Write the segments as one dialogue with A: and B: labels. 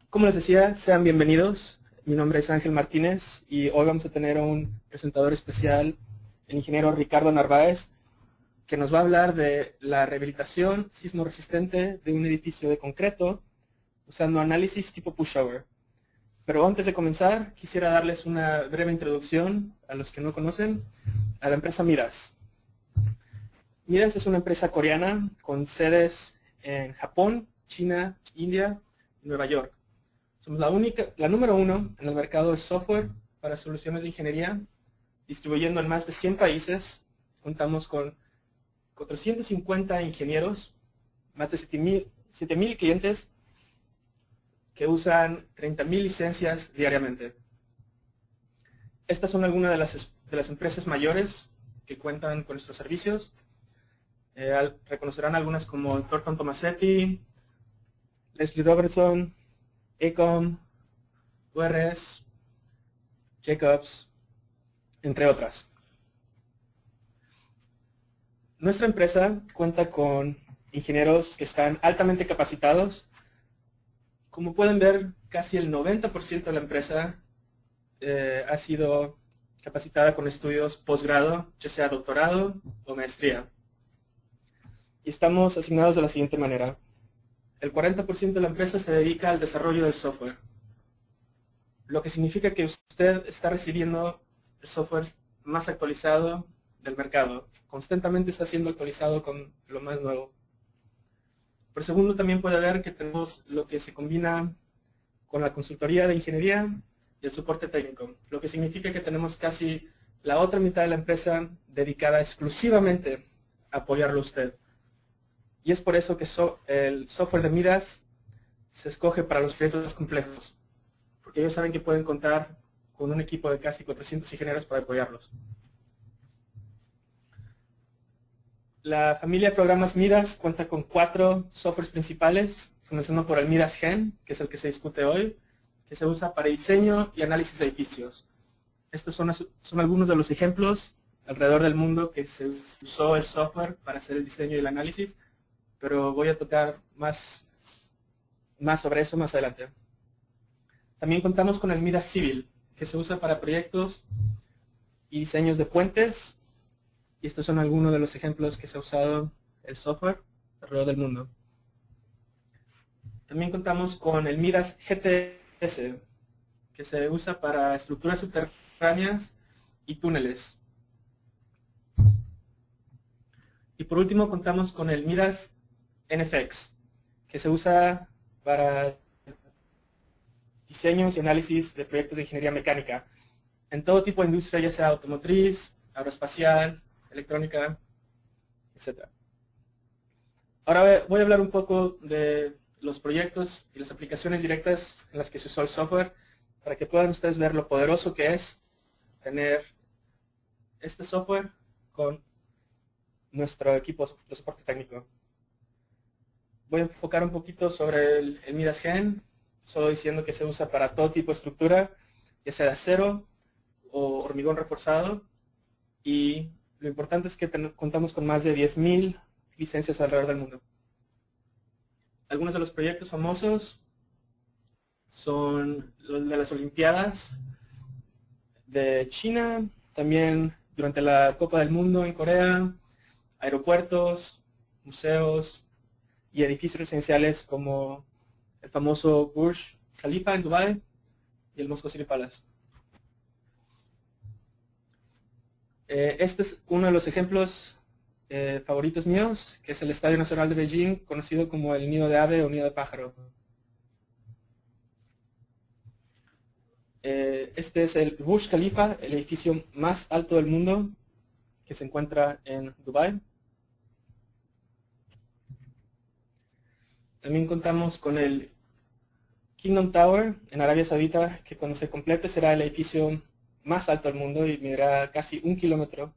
A: Como les decía, sean bienvenidos. Mi nombre es Ángel Martínez y hoy vamos a tener a un presentador especial, el ingeniero Ricardo Narváez, que nos va a hablar de la rehabilitación sismo resistente de un edificio de concreto usando análisis tipo pushover. Pero antes de comenzar, quisiera darles una breve introducción a los que no conocen a la empresa Midas. Midas es una empresa coreana con sedes en Japón, China, India y Nueva York. Somos la número uno en el mercado de software para soluciones de ingeniería, distribuyendo en más de 100 países. Contamos con 450 ingenieros, más de 7,000 clientes que usan 30,000 licencias diariamente. Estas son algunas de las empresas mayores que cuentan con nuestros servicios. Reconocerán algunas como Thornton Tomasetti, Leslie Robertson, Ecom, URS, Jacobs, entre otras. Nuestra empresa cuenta con ingenieros que están altamente capacitados. Como pueden ver, casi el 90% de la empresa ha sido capacitada con estudios posgrado, ya sea doctorado o maestría. Y estamos asignados de la siguiente manera. El 40% de la empresa se dedica al desarrollo del software, lo que significa que usted está recibiendo el software más actualizado del mercado. Constantemente está siendo actualizado con lo más nuevo. Por segundo, también puede ver que tenemos lo que se combina con la consultoría de ingeniería y el soporte técnico, lo que significa que tenemos casi la otra mitad de la empresa dedicada exclusivamente a apoyarlo a usted. Y es por eso que el software de Midas se escoge para los proyectos más complejos, porque ellos saben que pueden contar con un equipo de casi 400 ingenieros para apoyarlos. La familia de programas Midas cuenta con 4 softwares principales, comenzando por el Midas Gen, que es el que se discute hoy, que se usa para diseño y análisis de edificios. Estos son algunos de los ejemplos alrededor del mundo que se usó el software para hacer el diseño y el análisis, pero voy a tocar más sobre eso más adelante. También contamos con el Midas Civil, que se usa para proyectos y diseños de puentes, y estos son algunos de los ejemplos que se ha usado el software alrededor del mundo. También contamos con el Midas GTS, que se usa para estructuras subterráneas y túneles. Y por último contamos con el Midas NFX, que se usa para diseños y análisis de proyectos de ingeniería mecánica en todo tipo de industria, ya sea automotriz, aeroespacial, electrónica, etc. Ahora voy a hablar un poco de los proyectos y las aplicaciones directas en las que se usó el software para que puedan ustedes ver lo poderoso que es tener este software con nuestro equipo de soporte técnico. Voy a enfocar un poquito sobre el Midas Gen, solo diciendo que se usa para todo tipo de estructura, ya sea de acero o hormigón reforzado, y lo importante es que contamos con más de 10,000 licencias alrededor del mundo. Algunos de los proyectos famosos son los de las Olimpiadas de China, también durante la Copa del Mundo en Corea, aeropuertos, museos y edificios residenciales como el famoso Burj Khalifa en Dubái y el Moscow City Palace. Este es uno de los ejemplos favoritos míos, que es el Estadio Nacional de Beijing, conocido como el nido de ave o nido de pájaro. Este es el Burj Khalifa, el edificio más alto del mundo, que se encuentra en Dubái. También contamos con el Kingdom Tower en Arabia Saudita, que cuando se complete será el edificio más alto del mundo y medirá casi 1 kilómetro.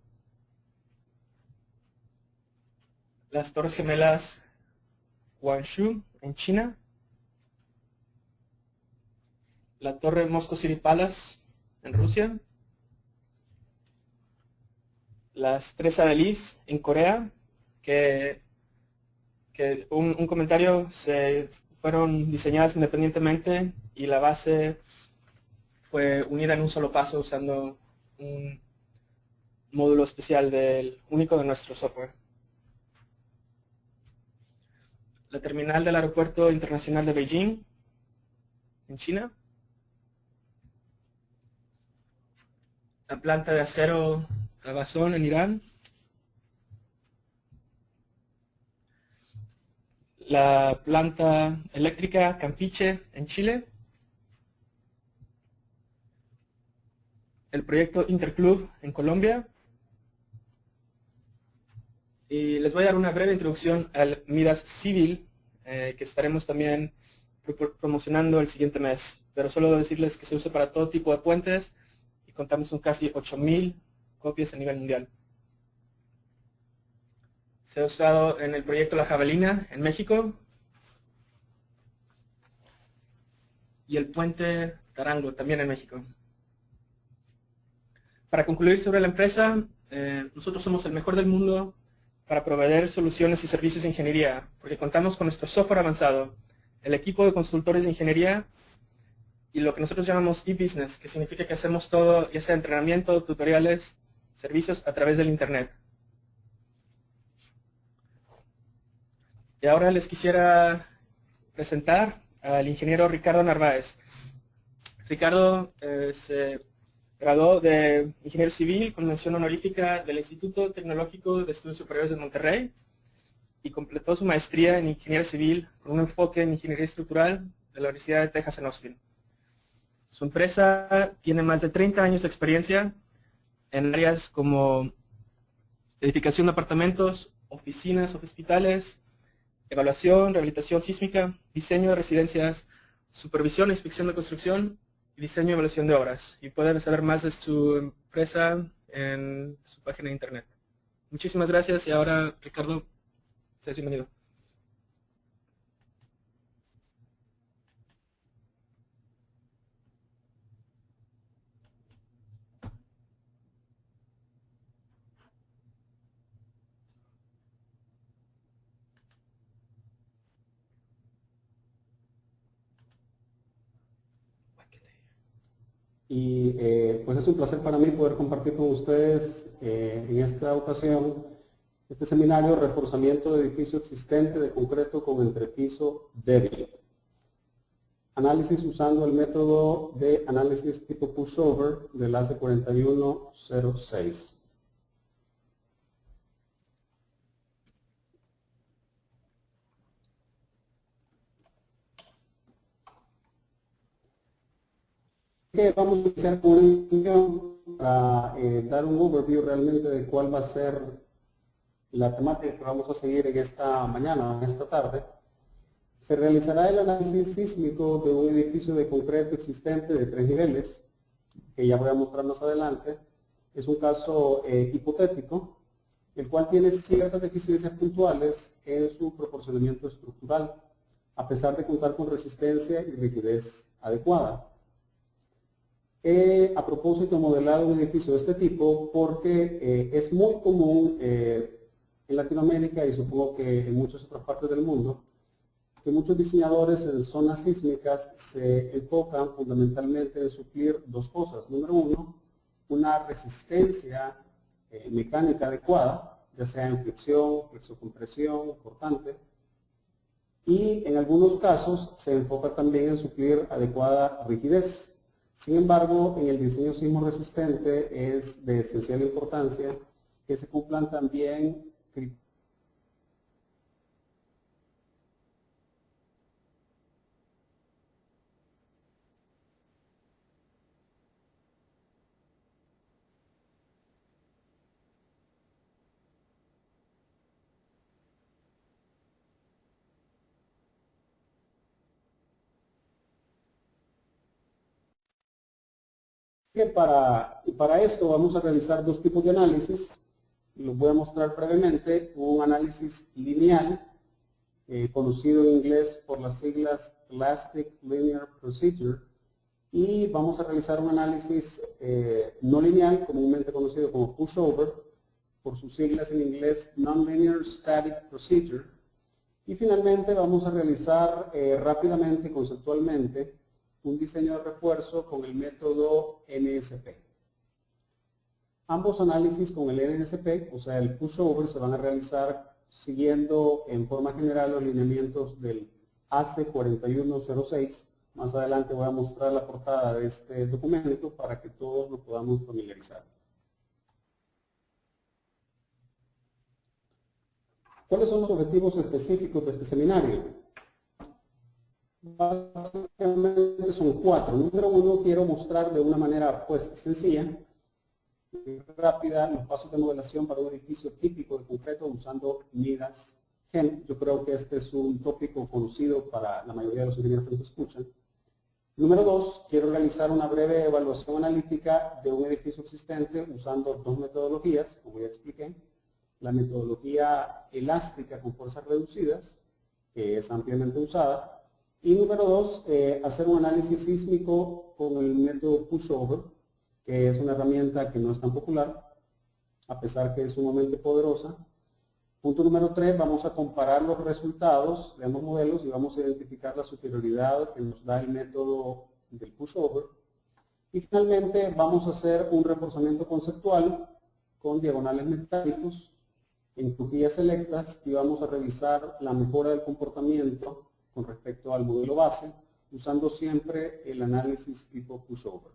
A: Las Torres Gemelas Guangzhou en China. La Torre Moscow City Palace en Rusia. Las Tres Adelis en Corea, que un comentario, se fueron diseñadas independientemente y la base fue unida en un solo paso usando un módulo especial único de nuestro software. La terminal del Aeropuerto Internacional de Beijing, en China. La planta de acero Tabazón en Irán. La planta eléctrica Campeche en Chile. El proyecto Interclub en Colombia. Y les voy a dar una breve introducción al Midas Civil, que estaremos también promocionando el siguiente mes. Pero solo decirles que se usa para todo tipo de puentes y contamos con casi 8,000 copias a nivel mundial. Se ha usado en el proyecto La Javelina en México y el puente Tarango también en México. Para concluir sobre la empresa, nosotros somos el mejor del mundo para proveer soluciones y servicios de ingeniería, porque contamos con nuestro software avanzado, el equipo de consultores de ingeniería y lo que nosotros llamamos e-business, que significa que hacemos todo, ya sea entrenamiento, tutoriales, servicios a través del Internet. Y ahora les quisiera presentar al ingeniero Ricardo Narváez. Ricardo se graduó de ingeniero civil con mención honorífica del Instituto Tecnológico de Estudios Superiores de Monterrey y completó su maestría en ingeniería civil con un enfoque en ingeniería estructural de la Universidad de Texas en Austin. Su empresa tiene más de 30 años de experiencia en áreas como edificación de apartamentos, oficinas, hospitales, evaluación, rehabilitación sísmica, diseño de residencias, supervisión e inspección de construcción y diseño y evaluación de obras. Y pueden saber más de su empresa en su página de internet. Muchísimas gracias y ahora, Ricardo, seas bienvenido.
B: Y pues es un placer para mí poder compartir con ustedes en esta ocasión este seminario Reforzamiento de edificio existente de concreto con entrepiso débil. Análisis usando el método de análisis tipo pushover del ACE 4106. Vamos a iniciar con una introducción para dar un overview realmente de cuál va a ser la temática que vamos a seguir en esta mañana, en esta tarde. Se realizará el análisis sísmico de un edificio de concreto existente de 3 niveles, que ya voy a mostrar más adelante. Es un caso hipotético, el cual tiene ciertas deficiencias puntuales en su proporcionamiento estructural, a pesar de contar con resistencia y rigidez adecuada. A propósito, he modelado un edificio de este tipo porque es muy común en Latinoamérica y supongo que en muchas otras partes del mundo, que muchos diseñadores en zonas sísmicas se enfocan fundamentalmente en suplir dos cosas. Número uno, una resistencia mecánica adecuada, ya sea en fricción, flexocompresión, cortante, y en algunos casos se enfoca también en suplir adecuada rigidez. Sin embargo, en el diseño sismo resistente es de esencial importancia que se cumplan también criterios que para esto vamos a realizar dos tipos de análisis. Los voy a mostrar brevemente. Un análisis lineal, conocido en inglés por las siglas Elastic Linear Procedure, y vamos a realizar un análisis no lineal, comúnmente conocido como pushover, por sus siglas en inglés Nonlinear Static Procedure, Y finalmente vamos a realizar rápidamente y conceptualmente un diseño de refuerzo con el método NSP. Ambos análisis con el NSP, o sea el pushover, se van a realizar siguiendo en forma general los lineamientos del AC4106. Más adelante voy a mostrar la portada de este documento para que todos lo podamos familiarizar. ¿Cuáles son los objetivos específicos de este seminario? Básicamente son 4. Número 1, quiero mostrar de una manera sencilla y rápida los pasos de modelación para un edificio típico de concreto usando midas GEM. Yo creo que este es un tópico conocido para la mayoría de los ingenieros que nos escuchan. Número 2, quiero realizar una breve evaluación analítica de un edificio existente usando 2 metodologías, como ya expliqué. La metodología elástica con fuerzas reducidas, que es ampliamente usada. Y número 2, hacer un análisis sísmico con el método pushover, que es una herramienta que no es tan popular, a pesar que es sumamente poderosa. Punto número 3, vamos a comparar los resultados de ambos modelos y vamos a identificar la superioridad que nos da el método del pushover. Y finalmente vamos a hacer un reforzamiento conceptual con diagonales metálicos en crujías selectas y vamos a revisar la mejora del comportamiento con respecto al modelo base, usando siempre el análisis tipo pushover.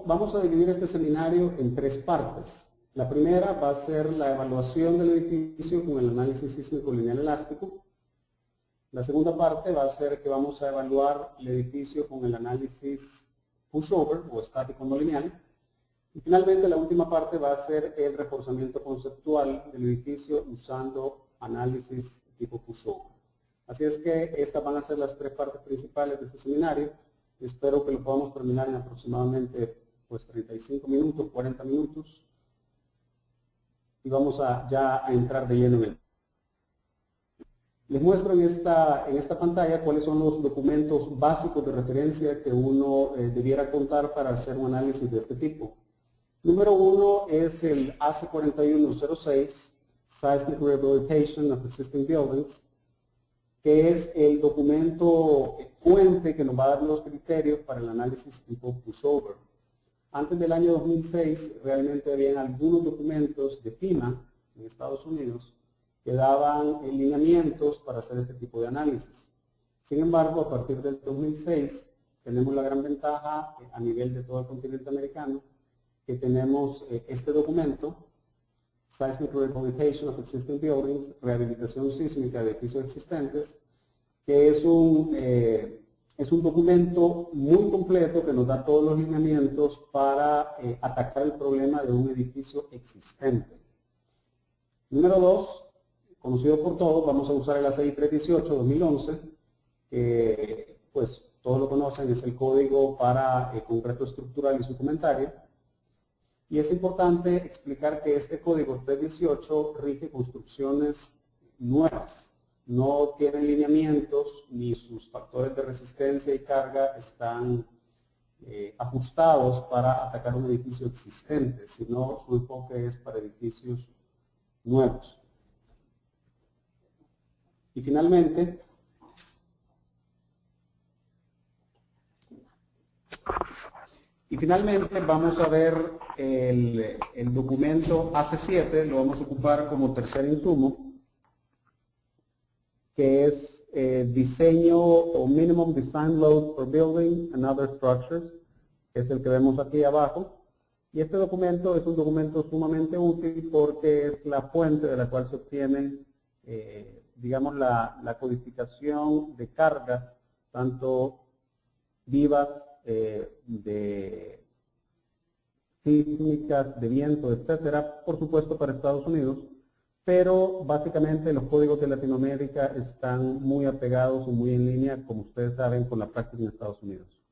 B: Vamos a dividir este seminario en 3 partes. La primera va a ser la evaluación del edificio con el análisis sísmico lineal elástico. La segunda parte va a ser que vamos a evaluar el edificio con el análisis pushover o estático no lineal. Y finalmente la última parte va a ser el reforzamiento conceptual del edificio usando análisis tipo pushover. Así es que estas van a ser las 3 partes principales de este seminario. Espero que lo podamos terminar en aproximadamente 35 minutos, 40 minutos. Y vamos ya a entrar de lleno en él. Les muestro en esta pantalla cuáles son los documentos básicos de referencia que uno debiera contar para hacer un análisis de este tipo. Número 1 es el AC4106, Seismic Rehabilitation of Existing Buildings, que es el documento fuente que nos va a dar los criterios para el análisis tipo pushover. Antes del año 2006, realmente habían algunos documentos de FEMA en Estados Unidos que daban lineamientos para hacer este tipo de análisis. Sin embargo, a partir del 2006, tenemos la gran ventaja a nivel de todo el continente americano, que tenemos este documento, Seismic Rehabilitation of Existing Buildings, rehabilitación sísmica de edificios existentes, que es un documento muy completo que nos da todos los lineamientos para atacar el problema de un edificio existente. Número 2, conocido por todos, vamos a usar el ACI 318-2011, que pues todos lo conocen, es el código para concreto estructural y su comentario. Y es importante explicar que este código 318 rige construcciones nuevas. No tienen lineamientos ni sus factores de resistencia y carga están ajustados para atacar un edificio existente, sino su enfoque es para edificios nuevos. Y finalmente, vamos a ver el documento AC7, lo vamos a ocupar como tercer insumo, que es diseño o minimum design load for building and other structures, que es el que vemos aquí abajo. Y este documento es un documento sumamente útil porque es la fuente de la cual se obtiene, digamos, la codificación de cargas, tanto vivas, de sísmicas, de viento, etcétera, por supuesto para Estados Unidos, pero básicamente los códigos de Latinoamérica están muy apegados o muy en línea, como ustedes saben, con la práctica en Estados Unidos.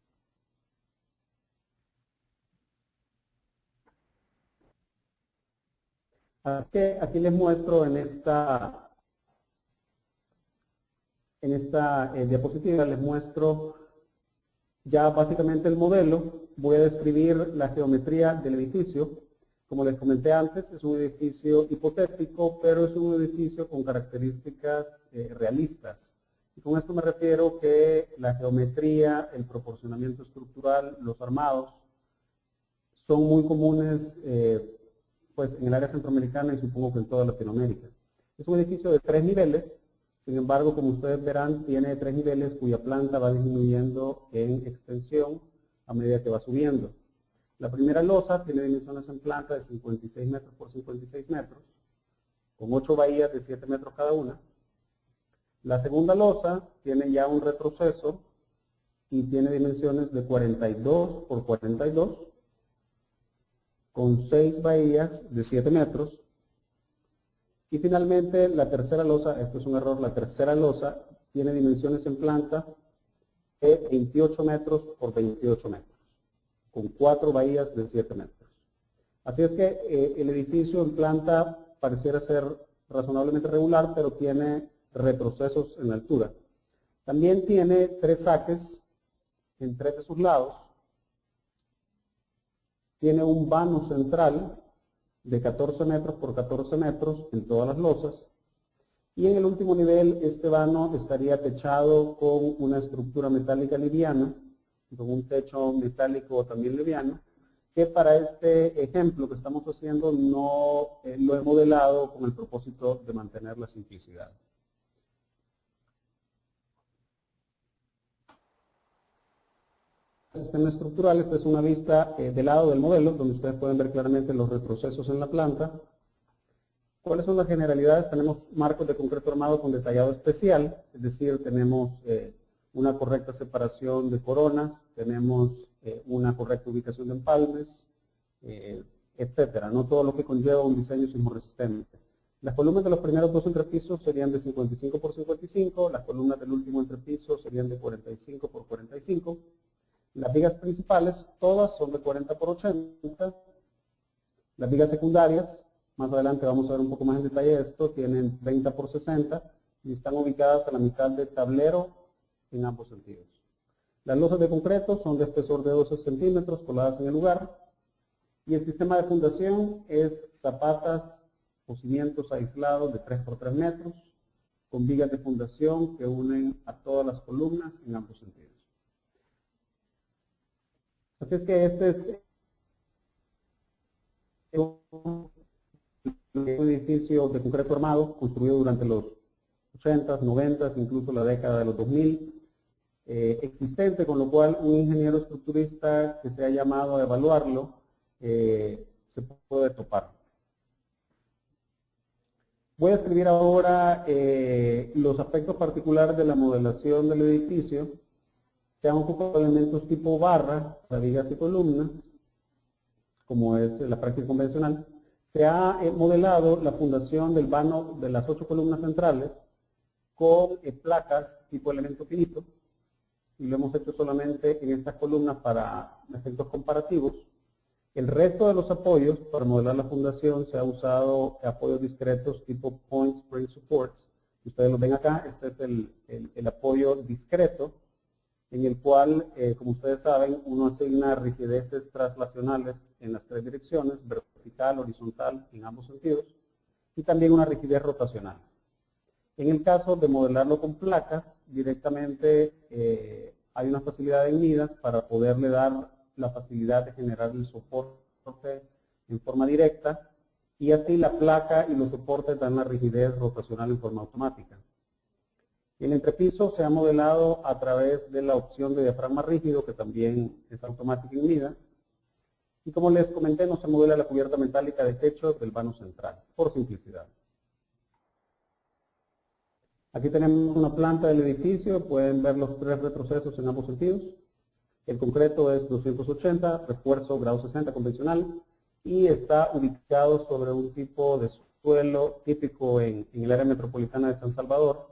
B: Aquí les muestro en esta diapositiva, les muestro ya básicamente el modelo. voy a describir la geometría del edificio. Como les comenté antes, es un edificio hipotético, pero es un edificio con características realistas. Y con esto me refiero que la geometría, el proporcionamiento estructural, los armados, son muy comunes pues en el área centroamericana y supongo que en toda Latinoamérica. Es un edificio de 3 niveles, sin embargo, como ustedes verán, tiene 3 niveles cuya planta va disminuyendo en extensión a medida que va subiendo. La primera losa tiene dimensiones en planta de 56 metros por 56 metros, con 8 bahías de 7 metros cada una. La segunda losa tiene ya un retroceso y tiene dimensiones de 42 por 42, con 6 bahías de 7 metros. Y finalmente la tercera losa, esto es un error, la tercera losa tiene dimensiones en planta de 28 metros por 28 metros, con 4 bahías de 7 metros. Así es que el edificio en planta pareciera ser razonablemente regular, pero tiene retrocesos en la altura. También tiene 3 saques en 3 de sus lados. Tiene un vano central de 14 metros por 14 metros en todas las losas. Y en el último nivel, este vano estaría techado con una estructura metálica liviana, con un techo metálico también liviano, que para este ejemplo que estamos haciendo no lo he modelado con el propósito de mantener la simplicidad. Sistema estructural, esta es una vista de lado del modelo, donde ustedes pueden ver claramente los retrocesos en la planta. ¿Cuáles son las generalidades? Tenemos marcos de concreto armado con detallado especial, es decir, tenemos una correcta separación de coronas, tenemos una correcta ubicación de empalmes, etcétera. No todo lo que conlleva un diseño sismorresistente. Las columnas de los primeros 2 entrepisos serían de 55 por 55, las columnas del último entrepiso serían de 45 por 45. Las vigas principales, todas son de 40 por 80. Las vigas secundarias, más adelante vamos a ver un poco más en detalle esto, tienen 30 por 60 y están ubicadas a la mitad del tablero en ambos sentidos. Las losas de concreto son de espesor de 12 centímetros coladas en el lugar. Y el sistema de fundación es zapatas o cimientos aislados de 3 por 3 metros, con vigas de fundación que unen a todas las columnas en ambos sentidos. Así es que este es un edificio de concreto armado construido durante los 80s, 90s, incluso la década de los 2000, existente, con lo cual un ingeniero estructurista que se ha llamado a evaluarlo se puede topar. Voy a escribir ahora los aspectos particulares de la modelación del edificio. Se han ocupado elementos tipo barra, vigas y columnas, como es la práctica convencional. Se ha modelado la fundación del vano de las 8 columnas centrales con placas tipo elemento finito, y lo hemos hecho solamente en estas columnas para efectos comparativos. El resto de los apoyos para modelar la fundación se ha usado apoyos discretos tipo Point Spring Supports. Ustedes lo ven acá, este es el apoyo discreto, en el cual, como ustedes saben, uno asigna rigideces traslacionales en las 3 direcciones, vertical, horizontal, en ambos sentidos, y también una rigidez rotacional. En el caso de modelarlo con placas, directamente hay una facilidad en midas para poderle dar la facilidad de generar el soporte en forma directa, y así la placa y los soportes dan la rigidez rotacional en forma automática. El entrepiso se ha modelado a través de la opción de diafragma rígido, que también es automática en midas. Y como les comenté, no se modela la cubierta metálica de techo del vano central, por simplicidad. Aquí tenemos una planta del edificio, pueden ver los 3 retrocesos en ambos sentidos. El concreto es 280, refuerzo grado 60 convencional, y está ubicado sobre un tipo de suelo típico en el área metropolitana de San Salvador,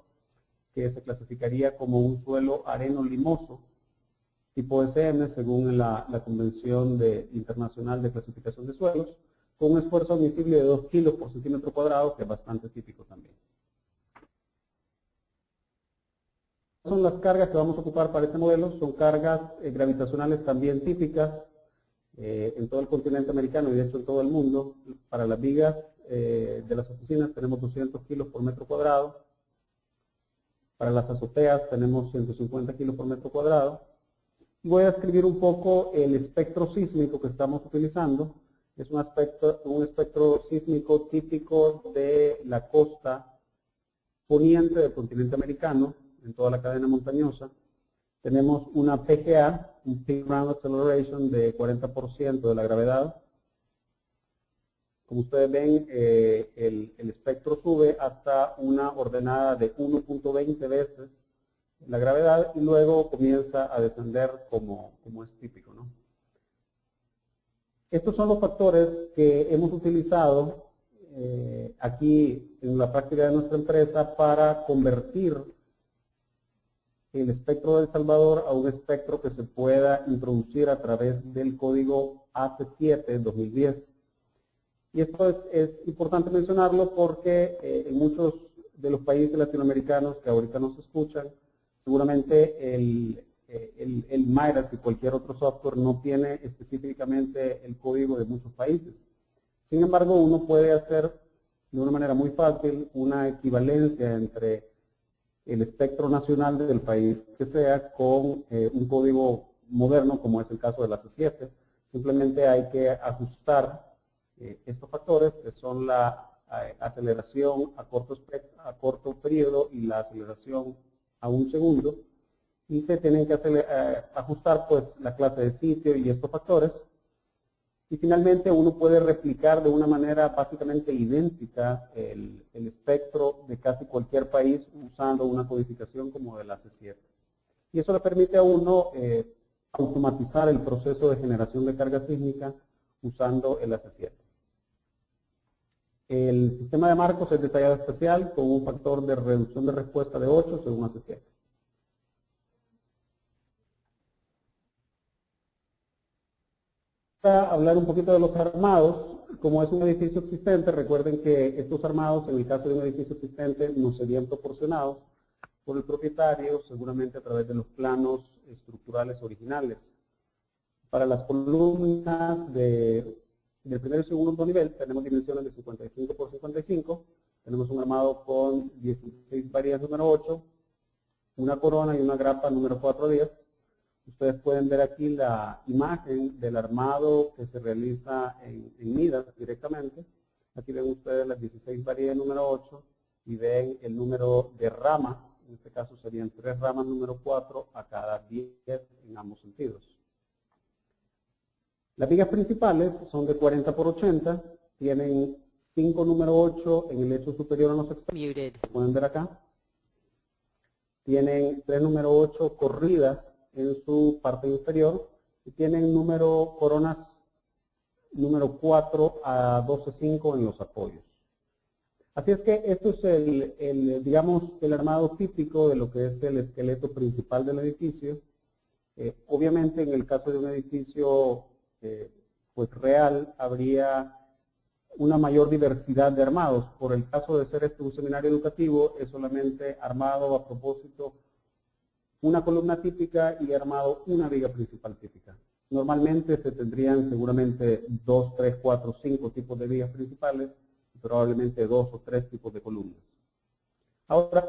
B: que se clasificaría como un suelo areno-limoso, tipo SM, según la Convención Internacional de Clasificación de Suelos, con un esfuerzo admisible de 2 kilos por centímetro cuadrado, que es bastante típico también. Son las cargas que vamos a ocupar para este modelo, son cargas gravitacionales también típicas, en todo el continente americano y de hecho en todo el mundo. Para las vigas de las oficinas tenemos 200 kilos por metro cuadrado. Para las azoteas tenemos 150 kilos por metro cuadrado. Voy a describir un poco el espectro sísmico que estamos utilizando. Es un espectro sísmico típico de la costa poniente del continente americano, en toda la cadena montañosa. Tenemos una PGA, un Peak Ground Acceleration de 40% de la gravedad. Como ustedes ven, el espectro sube hasta una ordenada de 1.20 veces la gravedad y luego comienza a descender como es típico, ¿no? Estos son los factores que hemos utilizado aquí en la práctica de nuestra empresa para convertir el espectro de El Salvador a un espectro que se pueda introducir a través del código AC7 2010. Y esto es importante mencionarlo porque en muchos de los países latinoamericanos que ahorita nos escuchan, seguramente el MIDAS y cualquier otro software no tiene específicamente el código de muchos países. Sin embargo, uno puede hacer de una manera muy fácil una equivalencia entre el espectro nacional del país que sea con un código moderno como es el caso del AC7. Simplemente hay que ajustar estos factores que son la aceleración a corto periodo y la aceleración a un segundo, y se tienen que ajustar pues la clase de sitio y estos factores, y finalmente uno puede replicar de una manera básicamente idéntica el espectro de casi cualquier país usando una codificación como el AC7. Y eso le permite a uno automatizar el proceso de generación de carga sísmica usando el AC7. El sistema de marcos es detallado especial con un factor de reducción de respuesta de 8 según AC7. Para hablar un poquito de los armados, como es un edificio existente, recuerden que estos armados, en el caso de un edificio existente, nos serían proporcionados por el propietario, seguramente a través de los planos estructurales originales. Para las columnas del primer y segundo nivel tenemos dimensiones de 55 por 55, tenemos un armado con 16 varillas número 8, una corona y una grapa número 410. Ustedes pueden ver aquí la imagen del armado que se realiza en MIDAS directamente. Aquí ven ustedes las 16 varillas número 8 y ven el número de ramas, en este caso serían 3 ramas número 4 a cada 10 en ambos sentidos. Las vigas principales son de 40 por 80, tienen 5 número 8 en el lecho superior a los extremos, pueden ver acá. Tienen 3 número 8 corridas en su parte inferior y tienen coronas número 4 a 12.5 en los apoyos. Así es que esto es digamos, el armado típico de lo que es el esqueleto principal del edificio. Obviamente en el caso de un edificio pues real habría una mayor diversidad de armados. Por el caso de ser un seminario educativo, es solamente armado a propósito una columna típica y armado una viga principal típica. Normalmente se tendrían seguramente 2, 3, 4, 5 tipos de vigas principales y probablemente 2 o 3 tipos de columnas. Ahora,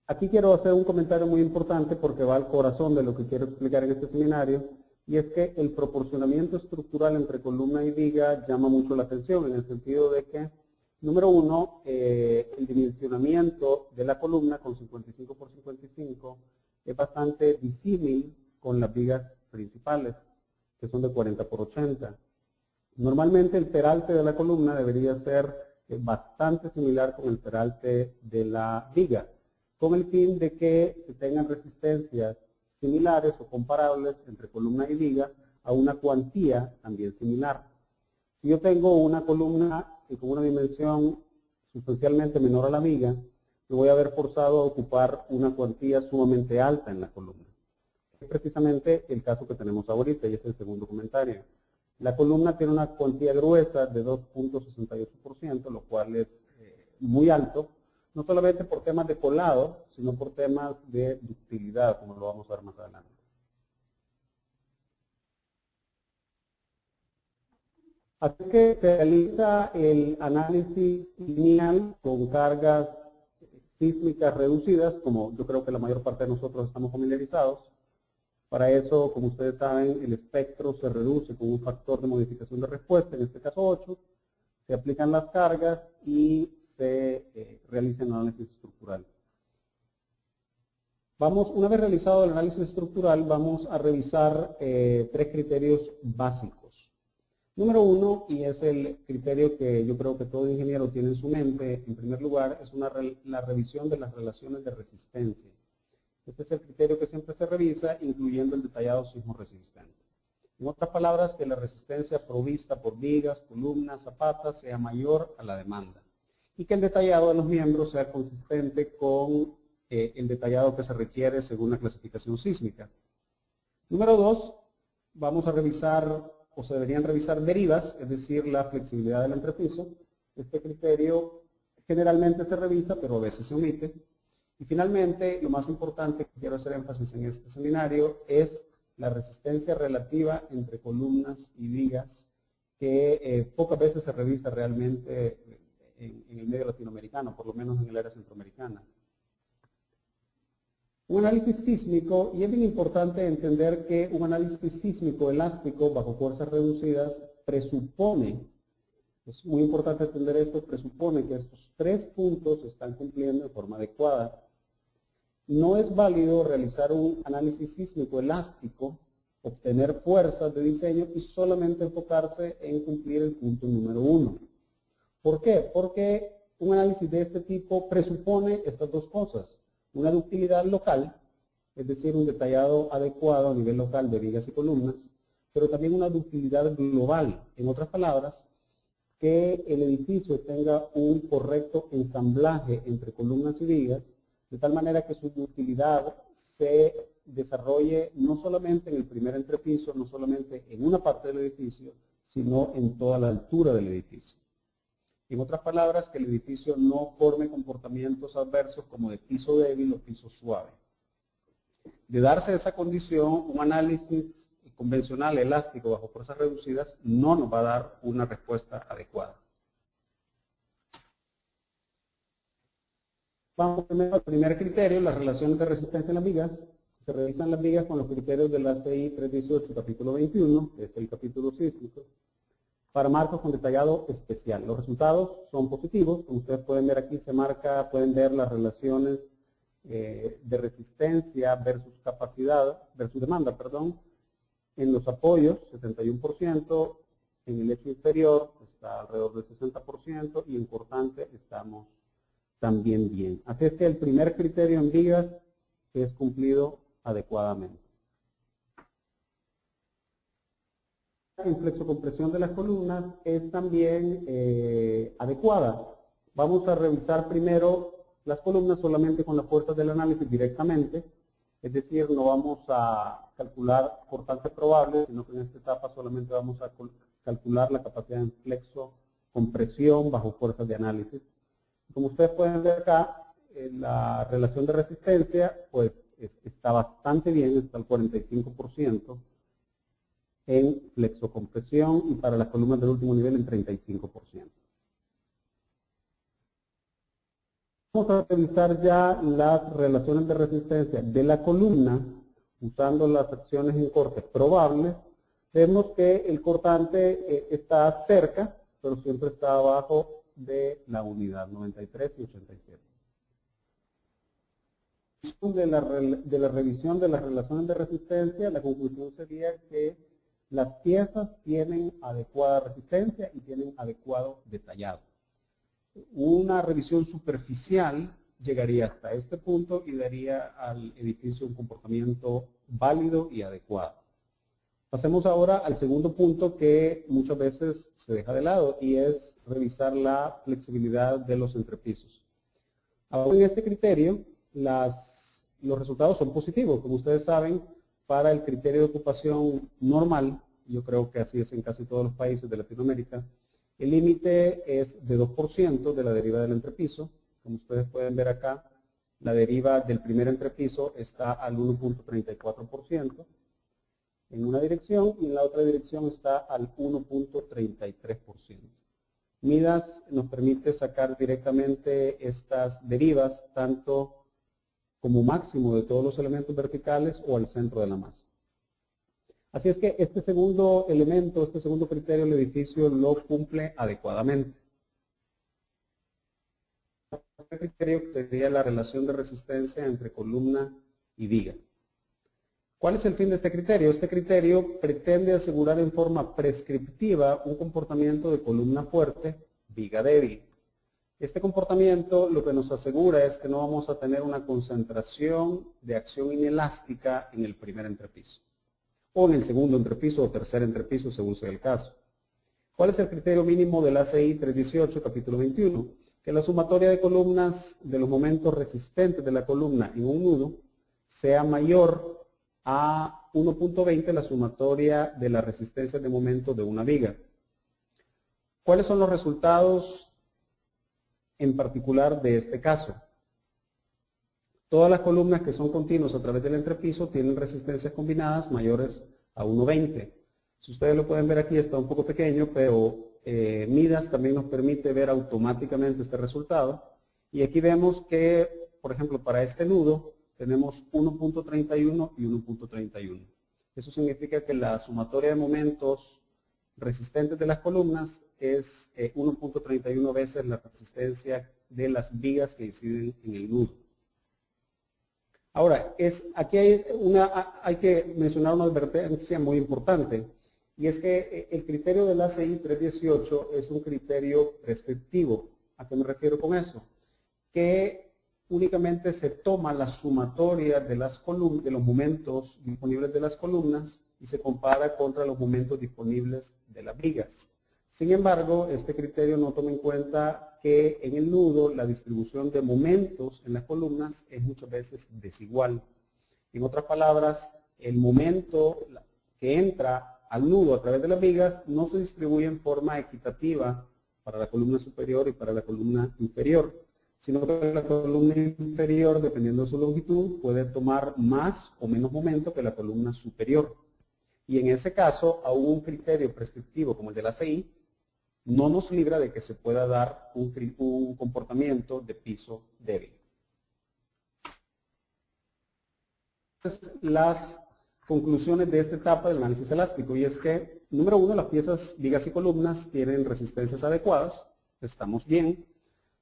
B: aquí quiero hacer un comentario muy importante porque va al corazón de lo que quiero explicar en este seminario, y es que el proporcionamiento estructural entre columna y viga llama mucho la atención en el sentido de que, número uno, el dimensionamiento de la columna con 55 por 55 es bastante disímil con las vigas principales, que son de 40 por 80. Normalmente el peralte de la columna debería ser bastante similar con el peralte de la viga, con el fin de que se tengan resistencias similares o comparables entre columna y viga a una cuantía también similar. Si yo tengo una columna con una dimensión sustancialmente menor a la viga, me voy a ver forzado a ocupar una cuantía sumamente alta en la columna. Es precisamente el caso que tenemos ahorita y es el segundo comentario. La columna tiene una cuantía gruesa de 2.68%, lo cual es muy alto, no solamente por temas de colado, sino por temas de ductilidad, como lo vamos a ver más adelante. Así es que se realiza el análisis lineal con cargas sísmicas reducidas, como yo creo que la mayor parte de nosotros estamos familiarizados. Para eso, como ustedes saben, el espectro se reduce con un factor de modificación de respuesta, en este caso 8, se aplican las cargas y se realiza el análisis estructural. Una vez realizado el análisis estructural, vamos a revisar 3 criterios básicos. Número 1, y es el criterio que yo creo que todo ingeniero tiene en su mente, en primer lugar, es la revisión de las relaciones de resistencia. Este es el criterio que siempre se revisa, incluyendo el detallado sismo resistente. En otras palabras, que la resistencia provista por vigas, columnas, zapatas sea mayor a la demanda. Y que el detallado de los miembros sea consistente con el detallado que se requiere según la clasificación sísmica. Número 2, vamos a revisar, o se deberían revisar derivas, es decir, la flexibilidad del entrepiso. Este criterio generalmente se revisa, pero a veces se omite. Y finalmente, lo más importante que quiero hacer énfasis en este seminario es la resistencia relativa entre columnas y vigas, que pocas veces se revisa realmente en el medio latinoamericano, por lo menos en el área centroamericana. Un análisis sísmico, y es bien importante entender que un análisis sísmico elástico bajo fuerzas reducidas presupone, es muy importante entender esto, presupone que estos 3 puntos se están cumpliendo de forma adecuada. No es válido realizar un análisis sísmico elástico, obtener fuerzas de diseño y solamente enfocarse en cumplir el punto número 1. ¿Por qué? Porque un análisis de este tipo presupone estas 2 cosas. Una ductilidad local, es decir, un detallado adecuado a nivel local de vigas y columnas, pero también una ductilidad global. En otras palabras, que el edificio tenga un correcto ensamblaje entre columnas y vigas, de tal manera que su ductilidad se desarrolle no solamente en el primer entrepiso, no solamente en una parte del edificio, sino en toda la altura del edificio. En otras palabras, que el edificio no forme comportamientos adversos como de piso débil o piso suave. De darse esa condición, un análisis convencional elástico bajo fuerzas reducidas no nos va a dar una respuesta adecuada. Vamos primero al primer criterio, las relaciones de resistencia en las vigas. Se revisan las vigas con los criterios de la CI 318, capítulo 21, que es el capítulo sísmico, para marcos con detallado especial. Los resultados son positivos, como ustedes pueden ver aquí se marca, pueden ver las relaciones de resistencia versus capacidad, versus demanda, perdón, en los apoyos, 71%, en el hecho inferior está alrededor del 60% y en cortante estamos también bien. Así es que el primer criterio en vigas es cumplido adecuadamente. En flexocompresión de las columnas es también adecuada. Vamos a revisar primero las columnas solamente con las fuerzas del análisis directamente, es decir, no vamos a calcular cortantes probables, sino que en esta etapa solamente vamos a calcular la capacidad en flexocompresión bajo fuerzas de análisis. Como ustedes pueden ver acá, la relación de resistencia pues está bastante bien, está al 45%. En flexocompresión y para las columnas del último nivel en 35%. Vamos a revisar ya las relaciones de resistencia de la columna usando las acciones en corte probables. Vemos que el cortante está cerca, pero siempre está abajo de la unidad, 93 y 87. De la revisión de las relaciones de resistencia, la conclusión sería que las piezas tienen adecuada resistencia y tienen adecuado detallado. Una revisión superficial llegaría hasta este punto y daría al edificio un comportamiento válido y adecuado. Pasemos ahora al segundo punto que muchas veces se deja de lado y es revisar la flexibilidad de los entrepisos. Ahora en este criterio los resultados son positivos, como ustedes saben. Para el criterio de ocupación normal, yo creo que así es en casi todos los países de Latinoamérica, el límite es de 2% de la deriva del entrepiso. Como ustedes pueden ver acá, la deriva del primer entrepiso está al 1.34%. en una dirección y en la otra dirección está al 1.33%. Midas nos permite sacar directamente estas derivas tanto como máximo de todos los elementos verticales o al centro de la masa. Así es que este segundo elemento, este segundo criterio, el edificio lo cumple adecuadamente. El criterio sería la relación de resistencia entre columna y viga. ¿Cuál es el fin de este criterio? Este criterio pretende asegurar en forma prescriptiva un comportamiento de columna fuerte, viga débil. Este comportamiento lo que nos asegura es que no vamos a tener una concentración de acción inelástica en el primer entrepiso, o en el segundo entrepiso o tercer entrepiso, según sea el caso. ¿Cuál es el criterio mínimo del ACI 318, capítulo 21? Que la sumatoria de columnas de los momentos resistentes de la columna en un nudo sea mayor a 1.20 la sumatoria de las resistencias de momento de una viga. ¿Cuáles son los resultados en particular de este caso? Todas las columnas que son continuas a través del entrepiso tienen resistencias combinadas mayores a 1.20. Si ustedes lo pueden ver aquí, está un poco pequeño, pero Midas también nos permite ver automáticamente este resultado. Y aquí vemos que, por ejemplo, para este nudo tenemos 1.31 y 1.31. Eso significa que la sumatoria de momentos resistentes de las columnas es 1.31 veces la resistencia de las vigas que inciden en el nudo. Ahora, aquí hay que mencionar una advertencia muy importante, y es que el criterio del ACI 318 es un criterio prescriptivo. ¿A qué me refiero con eso? Que únicamente se toma la sumatoria de las columnas, de los momentos disponibles de las columnas, y se compara contra los momentos disponibles de las vigas. Sin embargo, este criterio no toma en cuenta que en el nudo la distribución de momentos en las columnas es muchas veces desigual. En otras palabras, el momento que entra al nudo a través de las vigas no se distribuye en forma equitativa para la columna superior y para la columna inferior, sino que la columna inferior, dependiendo de su longitud, puede tomar más o menos momento que la columna superior. Y en ese caso, aún un criterio prescriptivo como el de la ACI no nos libra de que se pueda dar un comportamiento de piso débil. Entonces, las conclusiones de esta etapa del análisis elástico, y es que, número uno, las piezas, vigas y columnas tienen resistencias adecuadas, estamos bien.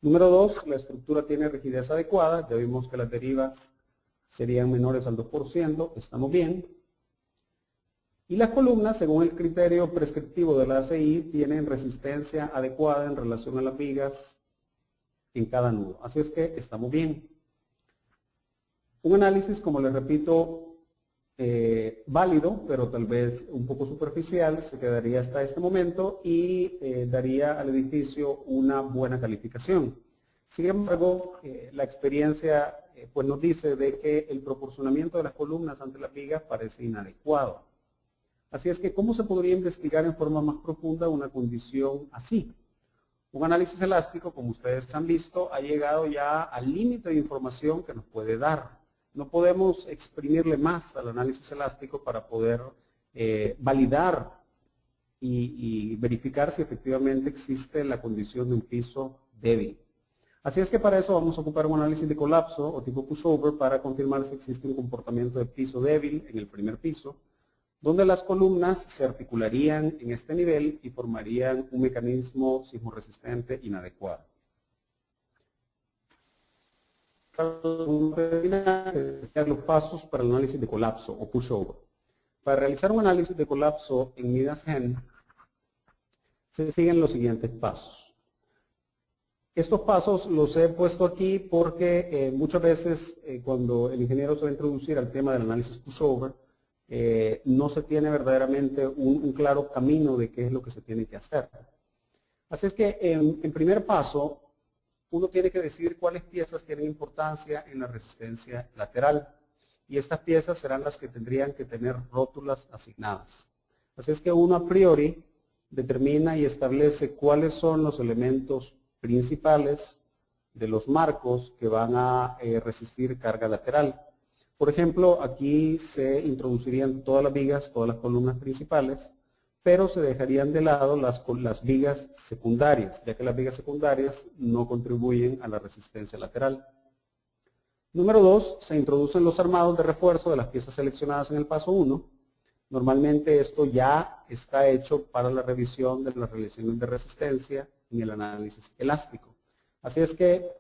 B: Número dos, la estructura tiene rigidez adecuada, ya vimos que las derivas serían menores al 2%, estamos bien. Y las columnas, según el criterio prescriptivo de la ACI, tienen resistencia adecuada en relación a las vigas en cada nudo. Así es que estamos bien. Un análisis, como les repito, válido, pero tal vez un poco superficial, se quedaría hasta este momento y daría al edificio una buena calificación. Sin embargo, la experiencia pues nos dice de que el proporcionamiento de las columnas ante las vigas parece inadecuado. Así es que, ¿cómo se podría investigar en forma más profunda una condición así? Un análisis elástico, como ustedes han visto, ha llegado ya al límite de información que nos puede dar. No podemos exprimirle más al análisis elástico para poder validar y verificar si efectivamente existe la condición de un piso débil. Así es que para eso vamos a ocupar un análisis de colapso o tipo pushover para confirmar si existe un comportamiento de piso débil en el primer piso, donde las columnas se articularían en este nivel y formarían un mecanismo sismorresistente inadecuado. Los pasos para el análisis de colapso o pushover. Para realizar un análisis de colapso en Midas-Henn se siguen los siguientes pasos. Estos pasos los he puesto aquí porque muchas veces cuando el ingeniero se va a introducir al tema del análisis pushover, no se tiene verdaderamente un claro camino de qué es lo que se tiene que hacer. Así es que en primer paso, uno tiene que decidir cuáles piezas tienen importancia en la resistencia lateral. Y estas piezas serán las que tendrían que tener rótulas asignadas. Así es que uno a priori determina y establece cuáles son los elementos principales de los marcos que van a resistir carga lateral. Por ejemplo, aquí se introducirían todas las vigas, todas las columnas principales, pero se dejarían de lado las vigas secundarias, ya que las vigas secundarias no contribuyen a la resistencia lateral. Número 2, se introducen los armados de refuerzo de las piezas seleccionadas en el paso 1. Normalmente esto ya está hecho para la revisión de las relaciones de resistencia en el análisis elástico. Así es que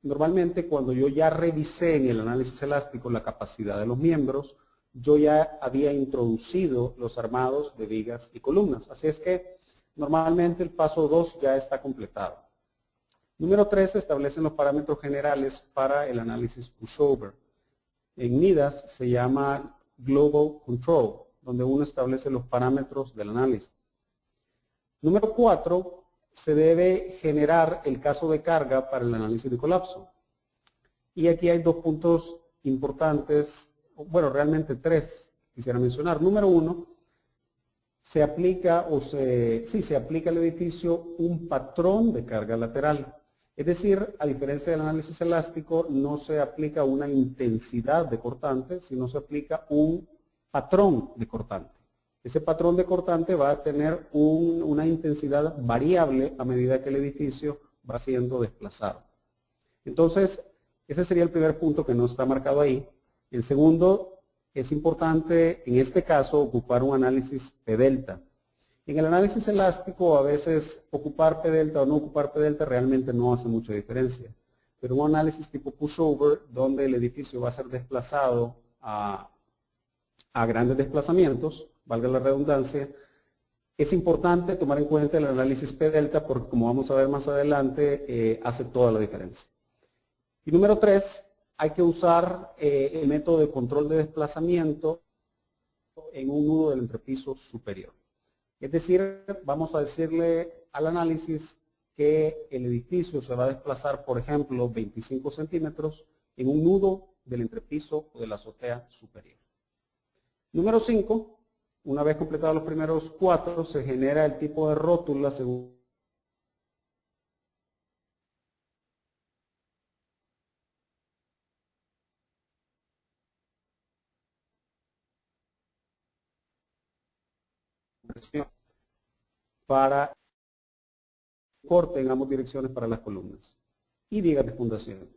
B: normalmente cuando yo ya revisé en el análisis elástico la capacidad de los miembros, yo ya había introducido los armados de vigas y columnas. Así es que normalmente el paso 2 ya está completado. Número 3, se establecen los parámetros generales para el análisis pushover. En MIDAS se llama Global Control, donde uno establece los parámetros del análisis. Número 4, se debe generar el caso de carga para el análisis de colapso. Y aquí hay dos puntos importantes, bueno, realmente tres quisiera mencionar. Número 1, se aplica al edificio un patrón de carga lateral. Es decir, a diferencia del análisis elástico, no se aplica una intensidad de cortante, sino se aplica un patrón de cortante. Ese patrón de cortante va a tener una intensidad variable a medida que el edificio va siendo desplazado. Entonces, ese sería el primer punto que no está marcado ahí. El segundo, es importante en este caso ocupar un análisis P-delta. En el análisis elástico, a veces ocupar P-delta o no ocupar P-delta realmente no hace mucha diferencia. Pero un análisis tipo pushover, donde el edificio va a ser desplazado a grandes desplazamientos, valga la redundancia, es importante tomar en cuenta el análisis P-delta porque, como vamos a ver más adelante, hace toda la diferencia. Y número 3, hay que usar el método de control de desplazamiento en un nudo del entrepiso superior. Es decir, vamos a decirle al análisis que el edificio se va a desplazar, por ejemplo, 25 centímetros en un nudo del entrepiso o de la azotea superior. Número 5, una vez completados los primeros 4, se genera el tipo de rótula según para corte en ambas direcciones para las columnas y vigas de fundación.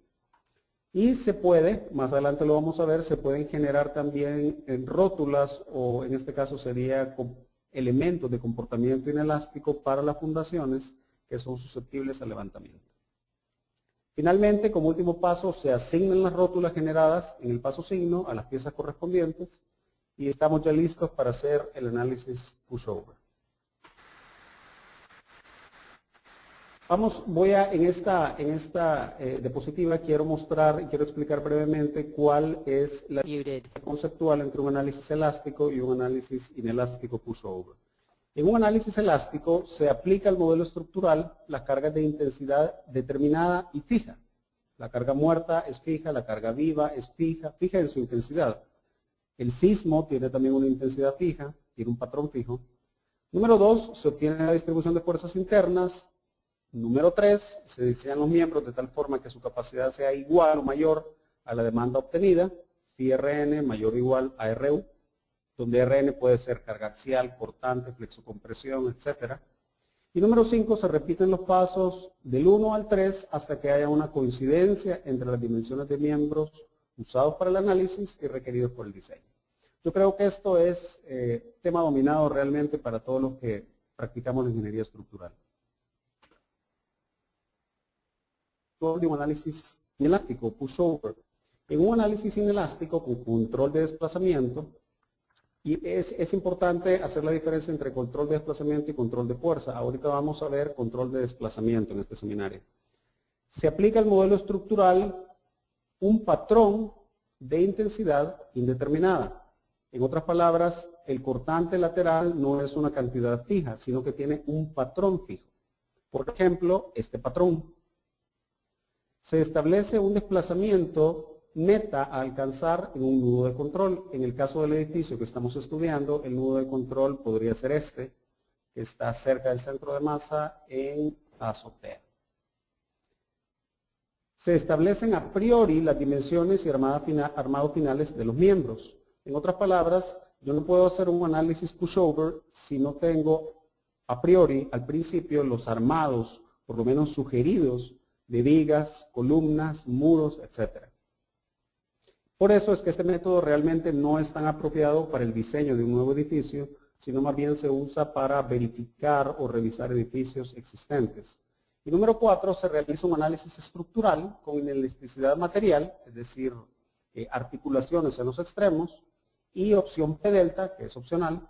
B: Y se puede, más adelante lo vamos a ver, se pueden generar también rótulas o en este caso sería elementos de comportamiento inelástico para las fundaciones que son susceptibles al levantamiento. Finalmente, como último paso, se asignan las rótulas generadas en el paso signo a las piezas correspondientes y estamos ya listos para hacer el análisis pushover. En esta diapositiva quiero mostrar y quiero explicar brevemente cuál es la diferencia conceptual entre un análisis elástico y un análisis inelástico pushover. En un análisis elástico se aplica al modelo estructural las cargas de intensidad determinada y fija. La carga muerta es fija, la carga viva es fija en su intensidad. El sismo tiene también una intensidad fija, tiene un patrón fijo. Número 2, se obtiene la distribución de fuerzas internas. Número 3, se diseñan los miembros de tal forma que su capacidad sea igual o mayor a la demanda obtenida, phi Rn mayor o igual a Ru, donde Rn puede ser carga axial, cortante, flexocompresión, etc. Y número 5, se repiten los pasos del 1 al 3 hasta que haya una coincidencia entre las dimensiones de miembros usados para el análisis y requeridos por el diseño. Yo creo que esto es tema dominado realmente para todos los que practicamos la ingeniería estructural. De un análisis inelástico, pushover. En un análisis inelástico con control de desplazamiento, y es importante hacer la diferencia entre control de desplazamiento y control de fuerza. Ahorita vamos a ver control de desplazamiento en este seminario. Se aplica al modelo estructural un patrón de intensidad indeterminada. En otras palabras, el cortante lateral no es una cantidad fija, sino que tiene un patrón fijo. Por ejemplo, este patrón. Se establece un desplazamiento meta a alcanzar en un nudo de control. En el caso del edificio que estamos estudiando, el nudo de control podría ser este, que está cerca del centro de masa en la azotea. Se establecen a priori las dimensiones y armado finales de los miembros. En otras palabras, yo no puedo hacer un análisis pushover si no tengo a priori, al principio, los armados, por lo menos sugeridos, de vigas, columnas, muros, etc. Por eso es que este método realmente no es tan apropiado para el diseño de un nuevo edificio, sino más bien se usa para verificar o revisar edificios existentes. Y número 4, se realiza un análisis estructural con inelasticidad material, es decir, articulaciones en los extremos, y opción P delta, que es opcional,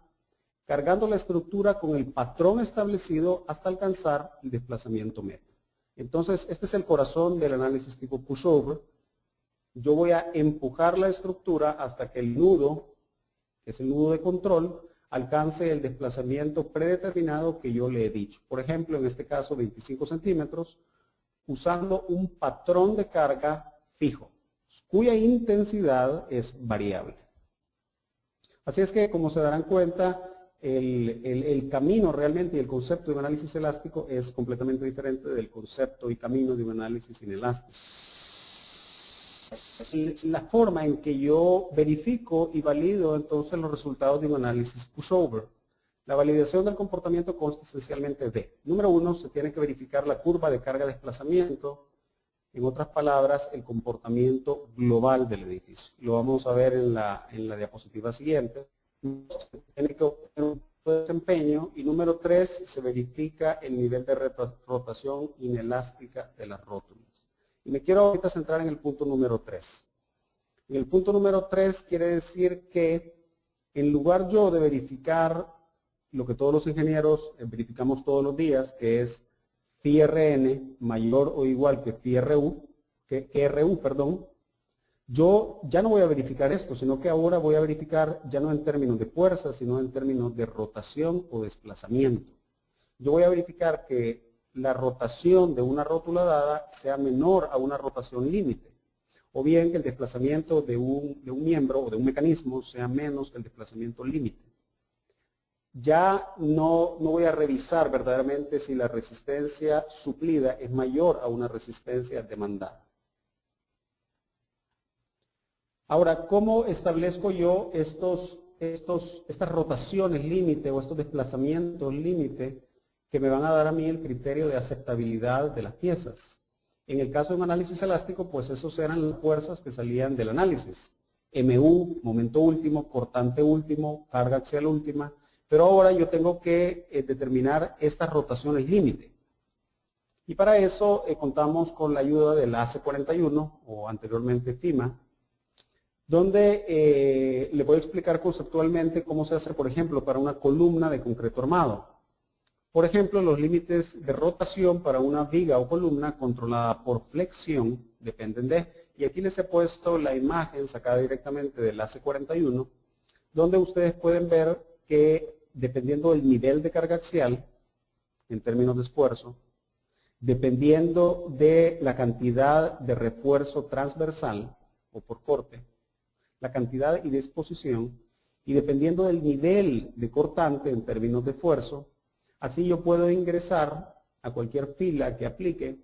B: cargando la estructura con el patrón establecido hasta alcanzar el desplazamiento meta. Entonces, este es el corazón del análisis tipo pushover. Yo voy a empujar la estructura hasta que el nudo, que es el nudo de control, alcance el desplazamiento predeterminado que yo le he dicho. Por ejemplo, en este caso 25 centímetros, usando un patrón de carga fijo, cuya intensidad es variable. Así es que, como se darán cuenta, el camino realmente y el concepto de un análisis elástico es completamente diferente del concepto y camino de un análisis inelástico. La forma en que yo verifico y valido entonces los resultados de un análisis pushover. La validación del comportamiento consta esencialmente de, número 1, se tiene que verificar la curva de carga-desplazamiento, en otras palabras, el comportamiento global del edificio. Lo vamos a ver en la diapositiva siguiente. Se tiene que obtener un desempeño y número 3, se verifica el nivel de rotación inelástica de las rótulas. Y me quiero ahorita centrar en el punto número 3. En el punto número 3 quiere decir que en lugar yo de verificar lo que todos los ingenieros verificamos todos los días, que es phi Rn mayor o igual que phi Ru, yo ya no voy a verificar esto, sino que ahora voy a verificar ya no en términos de fuerza, sino en términos de rotación o desplazamiento. Yo voy a verificar que la rotación de una rótula dada sea menor a una rotación límite, o bien que el desplazamiento de un miembro o de un mecanismo sea menos que el desplazamiento límite. Ya no voy a revisar verdaderamente si la resistencia suplida es mayor a una resistencia demandada. Ahora, ¿cómo establezco yo estas rotaciones límite o estos desplazamientos límite que me van a dar a mí el criterio de aceptabilidad de las piezas? En el caso de un análisis elástico, pues esos eran las fuerzas que salían del análisis. MU, momento último, cortante último, carga axial última. Pero ahora yo tengo que determinar estas rotaciones límite. Y para eso contamos con la ayuda del AC41, o anteriormente FIMA, donde le voy a explicar conceptualmente cómo se hace, por ejemplo, para una columna de concreto armado. Por ejemplo, los límites de rotación para una viga o columna controlada por flexión dependen de, y aquí les he puesto la imagen sacada directamente del AC41, donde ustedes pueden ver que dependiendo del nivel de carga axial, en términos de esfuerzo, dependiendo de la cantidad de refuerzo transversal o por corte, la cantidad y disposición, y dependiendo del nivel de cortante en términos de esfuerzo, así yo puedo ingresar a cualquier fila que aplique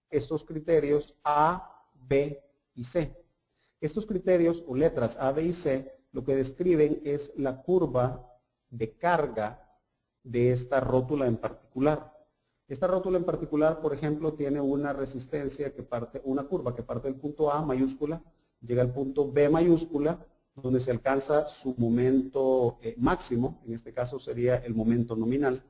B: estos criterios A, B y C. Estos criterios o letras A, B y C lo que describen es la curva de carga de esta rótula en particular. Esta rótula en particular, por ejemplo, tiene una resistencia que parte, una curva que parte del punto A mayúscula, llega al punto B mayúscula, donde se alcanza su momento máximo, en este caso sería el momento nominal.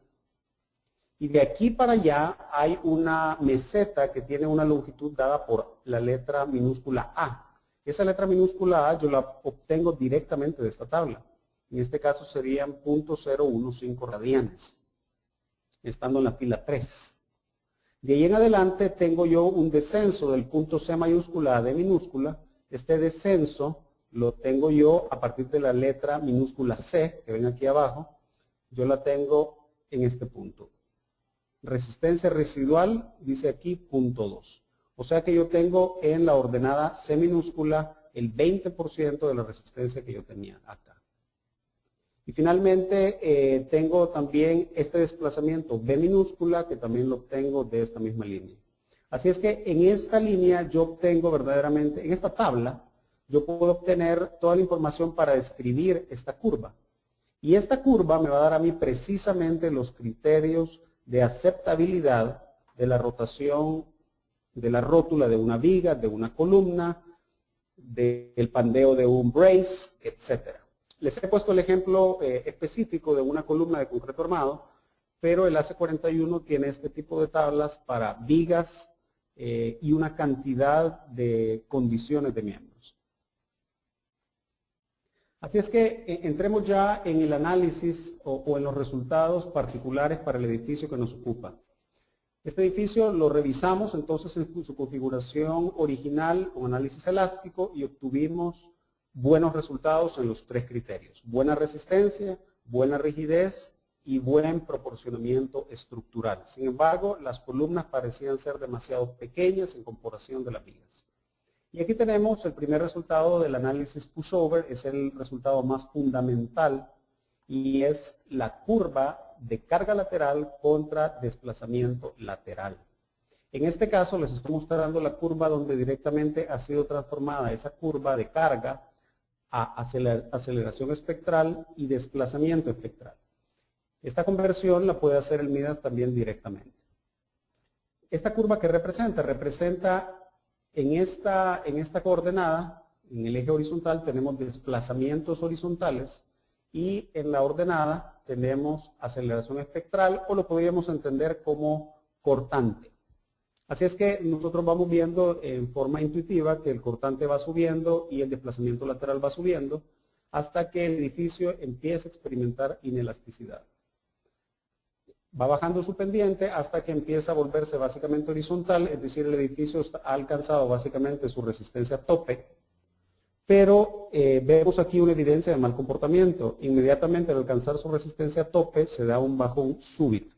B: Y de aquí para allá hay una meseta que tiene una longitud dada por la letra minúscula A. Esa letra minúscula A yo la obtengo directamente de esta tabla. En este caso serían 0.015 radianes, estando en la fila 3. De ahí en adelante tengo yo un descenso del punto C mayúscula a D minúscula. Este descenso lo tengo yo a partir de la letra minúscula C, que ven aquí abajo. Yo la tengo en este punto. Resistencia residual, dice aquí, punto 2. O sea que yo tengo en la ordenada C minúscula el 20% de la resistencia que yo tenía acá. Y finalmente tengo también este desplazamiento B minúscula que también lo obtengo de esta misma línea. Así es que en esta línea yo obtengo verdaderamente, en esta tabla, yo puedo obtener toda la información para describir esta curva. Y esta curva me va a dar a mí precisamente los criterios de aceptabilidad de la rotación de la rótula de una viga, de una columna, del pandeo de un brace, etc. Les he puesto el ejemplo específico de una columna de concreto armado, pero el AC41 tiene este tipo de tablas para vigas y una cantidad de condiciones de miembros. Así es que entremos ya en el análisis o en los resultados particulares para el edificio que nos ocupa. Este edificio lo revisamos entonces en su configuración original con análisis elástico y obtuvimos buenos resultados en los tres criterios: buena resistencia, buena rigidez y buen proporcionamiento estructural. Sin embargo, las columnas parecían ser demasiado pequeñas en comparación de las vigas. Y aquí tenemos el primer resultado del análisis pushover, es el resultado más fundamental y es la curva de carga lateral contra desplazamiento lateral. En este caso les estoy mostrando la curva donde directamente ha sido transformada esa curva de carga a aceleración espectral y desplazamiento espectral. Esta conversión la puede hacer el Midas también directamente. Esta curva que representa en esta coordenada, en el eje horizontal tenemos desplazamientos horizontales y en la ordenada tenemos aceleración espectral, o lo podríamos entender como cortante. Así es que nosotros vamos viendo en forma intuitiva que el cortante va subiendo y el desplazamiento lateral va subiendo hasta que el edificio empieza a experimentar inelasticidad. Va bajando su pendiente hasta que empieza a volverse básicamente horizontal, es decir, el edificio ha alcanzado básicamente su resistencia tope, pero vemos aquí una evidencia de mal comportamiento. Inmediatamente al alcanzar su resistencia tope se da un bajón súbito.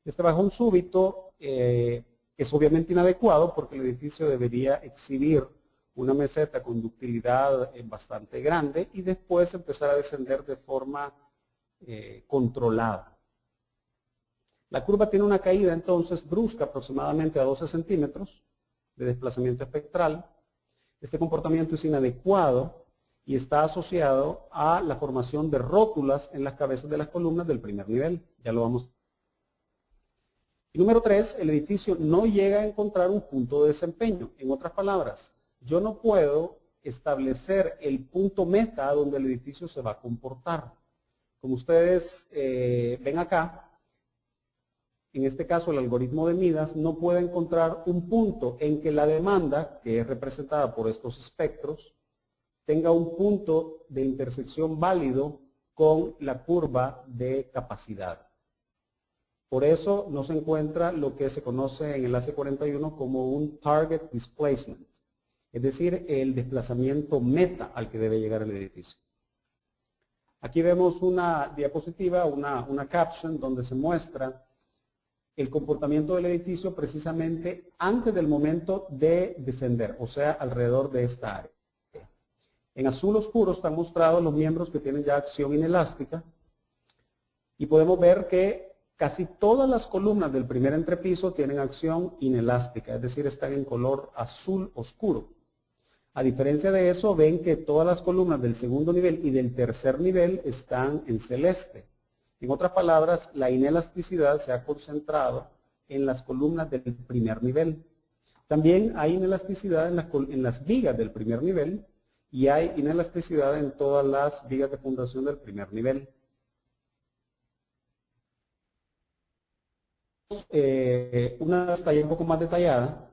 B: Este bajón súbito es obviamente inadecuado porque el edificio debería exhibir una meseta con ductilidad bastante grande y después empezar a descender de forma controlada. La curva tiene una caída entonces brusca aproximadamente a 12 centímetros de desplazamiento espectral. Este comportamiento es inadecuado y está asociado a la formación de rótulas en las cabezas de las columnas del primer nivel. Ya lo vamos. Y número 3, el edificio no llega a encontrar un punto de desempeño. En otras palabras, yo no puedo establecer el punto meta donde el edificio se va a comportar. Como ustedes ven acá, en este caso el algoritmo de Midas no puede encontrar un punto en que la demanda, que es representada por estos espectros, tenga un punto de intersección válido con la curva de capacidad. Por eso no se encuentra lo que se conoce en el AC41 como un target displacement, es decir, el desplazamiento meta al que debe llegar el edificio. Aquí vemos una diapositiva, una caption donde se muestra el comportamiento del edificio precisamente antes del momento de descender, o sea, alrededor de esta área. En azul oscuro están mostrados los miembros que tienen ya acción inelástica y podemos ver que casi todas las columnas del primer entrepiso tienen acción inelástica, es decir, están en color azul oscuro. A diferencia de eso, ven que todas las columnas del segundo nivel y del tercer nivel están en celeste. En otras palabras, la inelasticidad se ha concentrado en las columnas del primer nivel. También hay inelasticidad en las vigas del primer nivel y hay inelasticidad en todas las vigas de fundación del primer nivel. Una vista un poco más detallada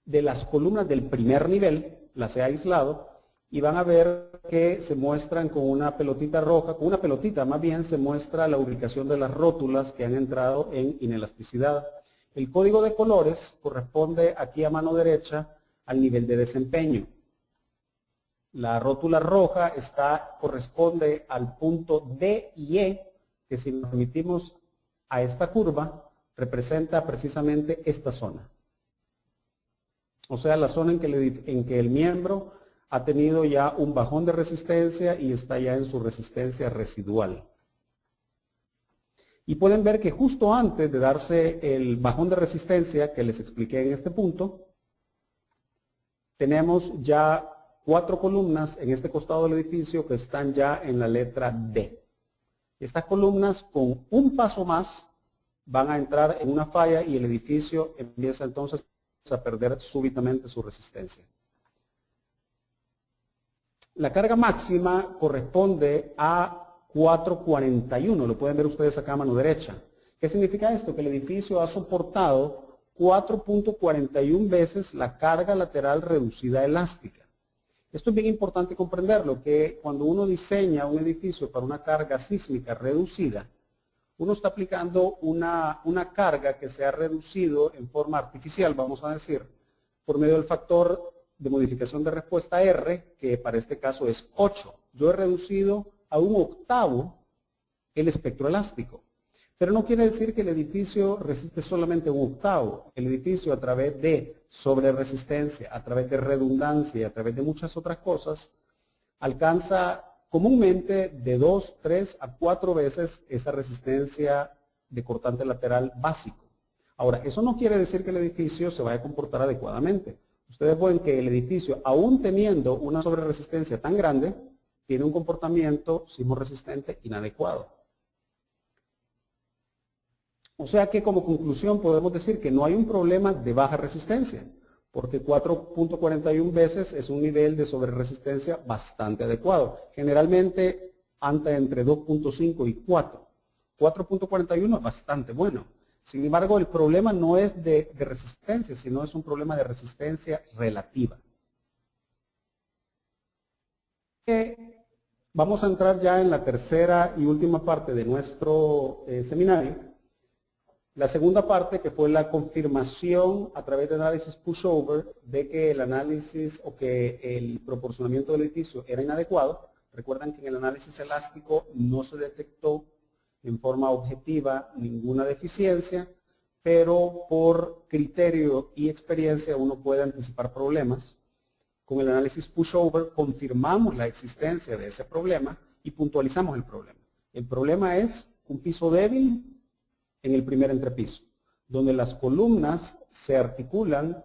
B: de las columnas del primer nivel, las he aislado, y van a ver que se muestran con una pelotita roja, con una pelotita más bien se muestra la ubicación de las rótulas que han entrado en inelasticidad. El código de colores corresponde aquí a mano derecha al nivel de desempeño. La rótula roja corresponde al punto D y E, que si nos remitimos a esta curva, representa precisamente esta zona. O sea, la zona en que el miembro ha tenido ya un bajón de resistencia y está ya en su resistencia residual. Y pueden ver que justo antes de darse el bajón de resistencia que les expliqué en este punto, tenemos ya 4 columnas en este costado del edificio que están ya en la letra D. Estas columnas con un paso más van a entrar en una falla y el edificio empieza entonces a perder súbitamente su resistencia. La carga máxima corresponde a 441, lo pueden ver ustedes acá a mano derecha. ¿Qué significa esto? Que el edificio ha soportado 4.41 veces la carga lateral reducida elástica. Esto es bien importante comprenderlo, que cuando uno diseña un edificio para una carga sísmica reducida, uno está aplicando una carga que se ha reducido en forma artificial, vamos a decir, por medio del factor de modificación de respuesta R, que para este caso es 8. Yo he reducido a 1/8 el espectro elástico. Pero no quiere decir que el edificio resiste solamente 1/8. El edificio, a través de sobreresistencia, a través de redundancia y a través de muchas otras cosas, alcanza comúnmente de 2, 3 a 4 veces esa resistencia de cortante lateral básico. Ahora, eso no quiere decir que el edificio se vaya a comportar adecuadamente. Ustedes ven que el edificio, aún teniendo una sobreresistencia tan grande, tiene un comportamiento sismorresistente inadecuado. O sea que como conclusión podemos decir que no hay un problema de baja resistencia, porque 4.41 veces es un nivel de sobreresistencia bastante adecuado. Generalmente anda entre 2.5 y 4. 4.41 es bastante bueno. Sin embargo, el problema no es de resistencia, sino es un problema de resistencia relativa. Vamos a entrar ya en la tercera y última parte de nuestro seminario. La segunda parte, que fue la confirmación a través de análisis pushover de que el análisis o que el proporcionamiento del edificio era inadecuado. Recuerdan que en el análisis elástico no se detectó en forma objetiva ninguna deficiencia, pero por criterio y experiencia uno puede anticipar problemas. Con el análisis pushover confirmamos la existencia de ese problema y puntualizamos el problema. El problema es un piso débil en el primer entrepiso, donde las columnas se articulan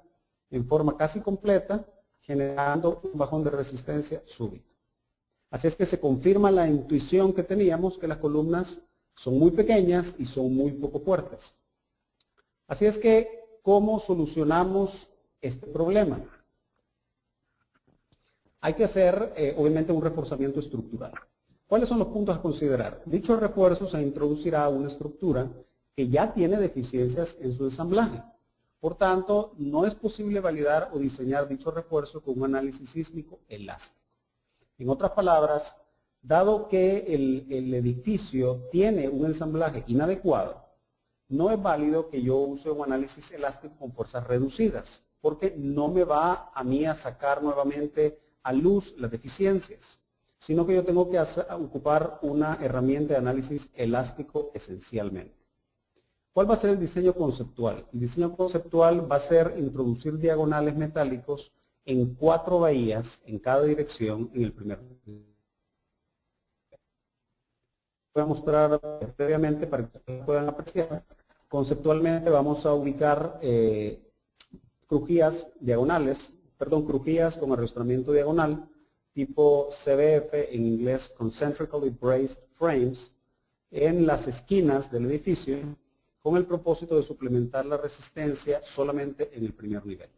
B: en forma casi completa, generando un bajón de resistencia súbito. Así es que se confirma la intuición que teníamos, que las columnas son muy pequeñas y son muy poco fuertes. Así es que, ¿cómo solucionamos este problema? Hay que hacer, obviamente, un reforzamiento estructural. ¿Cuáles son los puntos a considerar? Dicho refuerzo se introducirá a una estructura que ya tiene deficiencias en su ensamblaje. Por tanto, no es posible validar o diseñar dicho refuerzo con un análisis sísmico elástico. En otras palabras, dado que el edificio tiene un ensamblaje inadecuado, no es válido que yo use un análisis elástico con fuerzas reducidas, porque no me va a mí a sacar nuevamente a luz las deficiencias, sino que yo tengo que ocupar una herramienta de análisis elástico esencialmente. ¿Cuál va a ser el diseño conceptual? El diseño conceptual va a ser introducir diagonales metálicos en 4 bahías en cada dirección en el primer nivel. Voy a mostrar previamente para que ustedes puedan apreciar. Conceptualmente vamos a ubicar crujías con arrastramiento diagonal, tipo CBF, en inglés Concentrically Braced Frames, en las esquinas del edificio, con el propósito de suplementar la resistencia solamente en el primer nivel.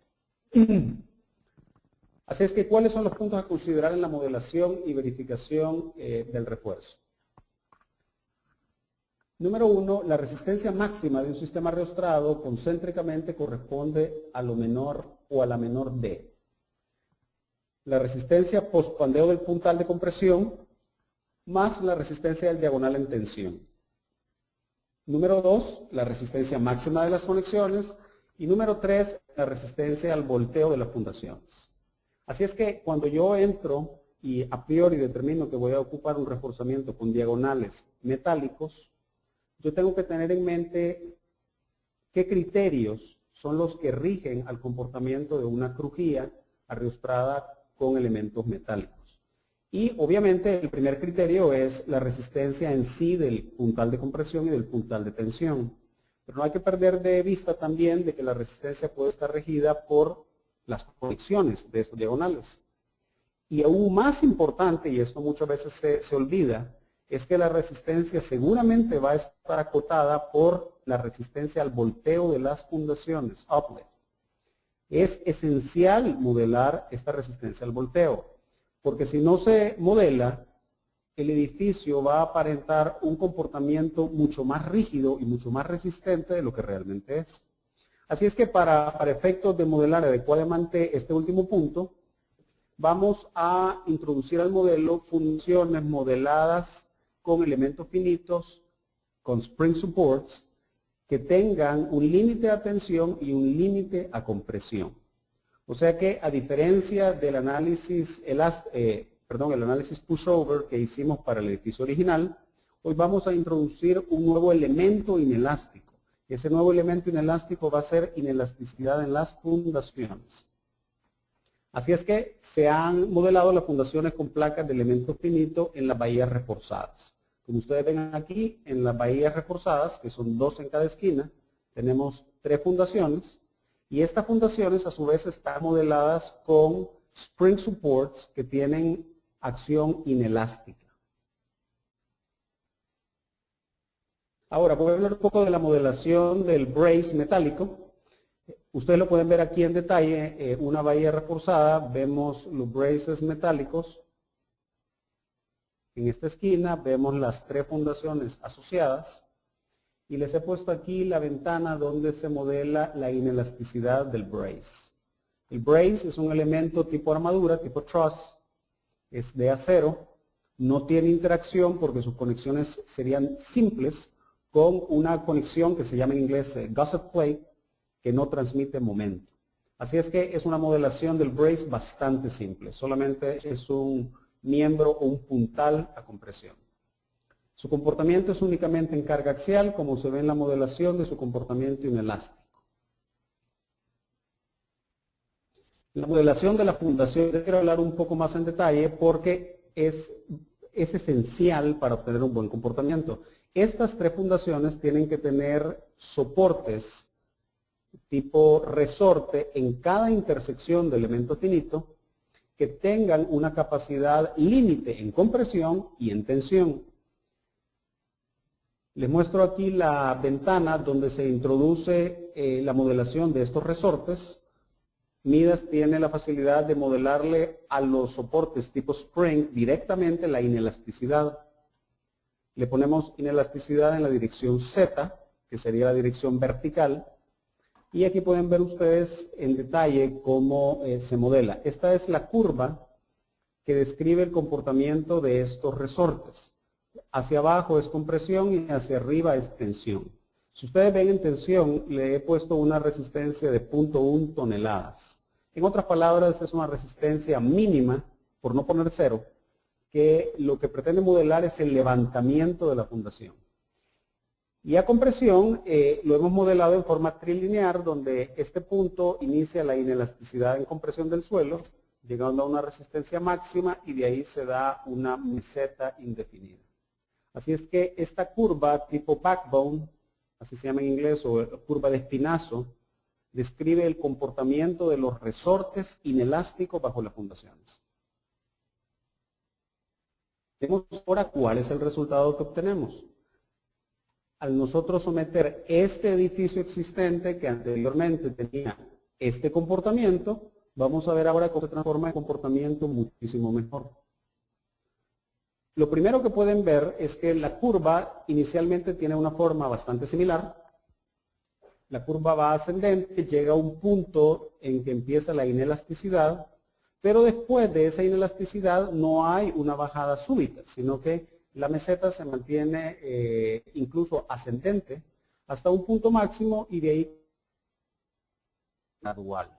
B: Así es que, ¿cuáles son los puntos a considerar en la modelación y verificación del refuerzo? Número 1, la resistencia máxima de un sistema reostrado concéntricamente corresponde a lo menor o a la menor D. La resistencia postpandeo del puntal de compresión más la resistencia del diagonal en tensión. Número 2, la resistencia máxima de las conexiones. Y número 3, la resistencia al volteo de las fundaciones. Así es que cuando yo entro y a priori determino que voy a ocupar un reforzamiento con diagonales metálicos, yo tengo que tener en mente qué criterios son los que rigen al comportamiento de una crujía arriostrada con elementos metálicos. Y obviamente el primer criterio es la resistencia en sí del puntal de compresión y del puntal de tensión. Pero no hay que perder de vista también de que la resistencia puede estar regida por las conexiones de estos diagonales. Y aún más importante, y esto muchas veces se olvida, es que la resistencia seguramente va a estar acotada por la resistencia al volteo de las fundaciones, uplift. Es esencial modelar esta resistencia al volteo, porque si no se modela, el edificio va a aparentar un comportamiento mucho más rígido y mucho más resistente de lo que realmente es. Así es que para efectos de modelar adecuadamente este último punto, vamos a introducir al modelo funciones modeladas con elementos finitos, con spring supports, que tengan un límite a tensión y un límite a compresión. O sea que a diferencia del análisis, el análisis pushover que hicimos para el edificio original, hoy vamos a introducir un nuevo elemento inelástico. Ese nuevo elemento inelástico va a ser inelasticidad en las fundaciones. Así es que se han modelado las fundaciones con placas de elementos finitos en las bahías reforzadas. Como ustedes ven aquí, en las bahías reforzadas, que son 2 en cada esquina, tenemos 3 fundaciones. Y estas fundaciones a su vez están modeladas con spring supports que tienen acción inelástica. Ahora voy a hablar un poco de la modelación del brace metálico. Ustedes lo pueden ver aquí en detalle, una bahía reforzada, vemos los braces metálicos. En esta esquina vemos las 3 fundaciones asociadas. Y les he puesto aquí la ventana donde se modela la inelasticidad del brace. El brace es un elemento tipo armadura, tipo truss, es de acero, no tiene interacción porque sus conexiones serían simples con una conexión que se llama en inglés gusset plate, que no transmite momento. Así es que es una modelación del brace bastante simple, solamente es un miembro o un puntal a compresión. Su comportamiento es únicamente en carga axial, como se ve en la modelación de su comportamiento inelástico. La modelación de la fundación, quiero hablar un poco más en detalle porque es esencial para obtener un buen comportamiento. Estas 3 fundaciones tienen que tener soportes tipo resorte en cada intersección de elemento finito que tengan una capacidad límite en compresión y en tensión. Les muestro aquí la ventana donde se introduce la modelación de estos resortes. Midas tiene la facilidad de modelarle a los soportes tipo spring directamente la inelasticidad. Le ponemos inelasticidad en la dirección Z, que sería la dirección vertical. Y aquí pueden ver ustedes en detalle cómo se modela. Esta es la curva que describe el comportamiento de estos resortes. Hacia abajo es compresión y hacia arriba es tensión. Si ustedes ven en tensión, le he puesto una resistencia de 0.1 toneladas. En otras palabras, es una resistencia mínima, por no poner 0, que lo que pretende modelar es el levantamiento de la fundación. Y a compresión lo hemos modelado en forma trilinear, donde este punto inicia la inelasticidad en compresión del suelo, llegando a una resistencia máxima y de ahí se da una meseta indefinida. Así es que esta curva tipo backbone, así se llama en inglés, o curva de espinazo, describe el comportamiento de los resortes inelásticos bajo las fundaciones. Vemos ahora cuál es el resultado que obtenemos. Al nosotros someter este edificio existente que anteriormente tenía este comportamiento, vamos a ver ahora cómo se transforma en comportamiento muchísimo mejor. Lo primero que pueden ver es que la curva inicialmente tiene una forma bastante similar. La curva va ascendente, llega a un punto en que empieza la inelasticidad, pero después de esa inelasticidad no hay una bajada súbita, sino que la meseta se mantiene incluso ascendente hasta un punto máximo y de ahí gradual.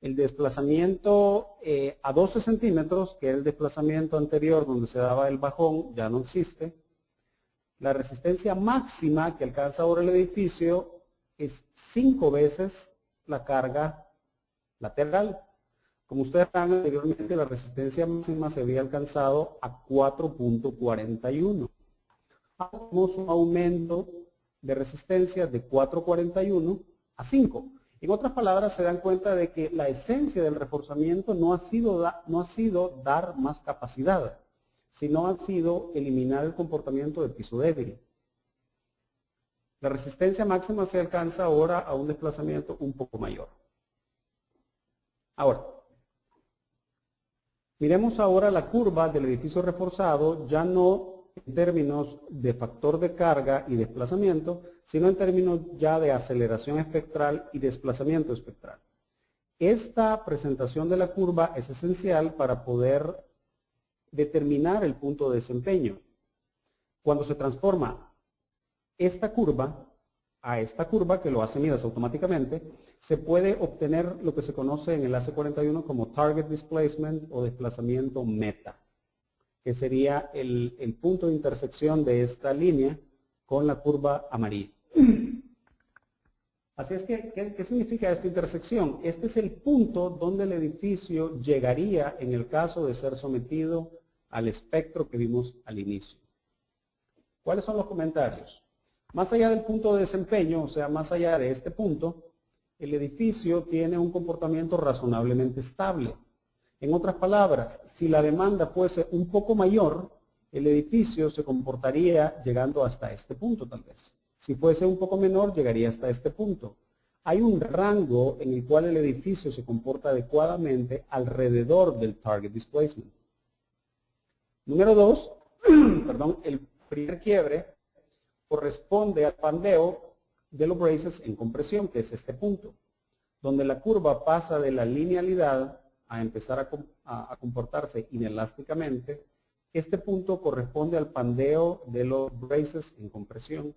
B: El desplazamiento a 12 centímetros, que es el desplazamiento anterior donde se daba el bajón, ya no existe. La resistencia máxima que alcanza ahora el edificio es 5 veces la carga lateral. Como ustedes saben, anteriormente la resistencia máxima se había alcanzado a 4.41. Tenemos un aumento de resistencia de 4.41 a 5. En otras palabras, se dan cuenta de que la esencia del reforzamiento no ha sido dar más capacidad, sino ha sido eliminar el comportamiento de piso débil. La resistencia máxima se alcanza ahora a un desplazamiento un poco mayor. Ahora, miremos ahora la curva del edificio reforzado, ya no en términos de factor de carga y desplazamiento, sino en términos ya de aceleración espectral y desplazamiento espectral. Esta presentación de la curva es esencial para poder determinar el punto de desempeño. Cuando se transforma esta curva a esta curva, que lo hace Midas automáticamente, se puede obtener lo que se conoce en el AC41 como Target Displacement o desplazamiento meta, que sería el punto de intersección de esta línea con la curva amarilla. Así es que, ¿qué significa esta intersección? Este es el punto donde el edificio llegaría en el caso de ser sometido al espectro que vimos al inicio. ¿Cuáles son los comentarios? Más allá del punto de desempeño, o sea, más allá de este punto, el edificio tiene un comportamiento razonablemente estable. En otras palabras, si la demanda fuese un poco mayor, el edificio se comportaría llegando hasta este punto tal vez. Si fuese un poco menor, llegaría hasta este punto. Hay un rango en el cual el edificio se comporta adecuadamente alrededor del target displacement. Número 2, perdón, el primer quiebre corresponde al pandeo de los braces en compresión, que es este punto, donde la curva pasa de la linealidad a empezar a comportarse inelásticamente. Este punto corresponde al pandeo de los braces en compresión.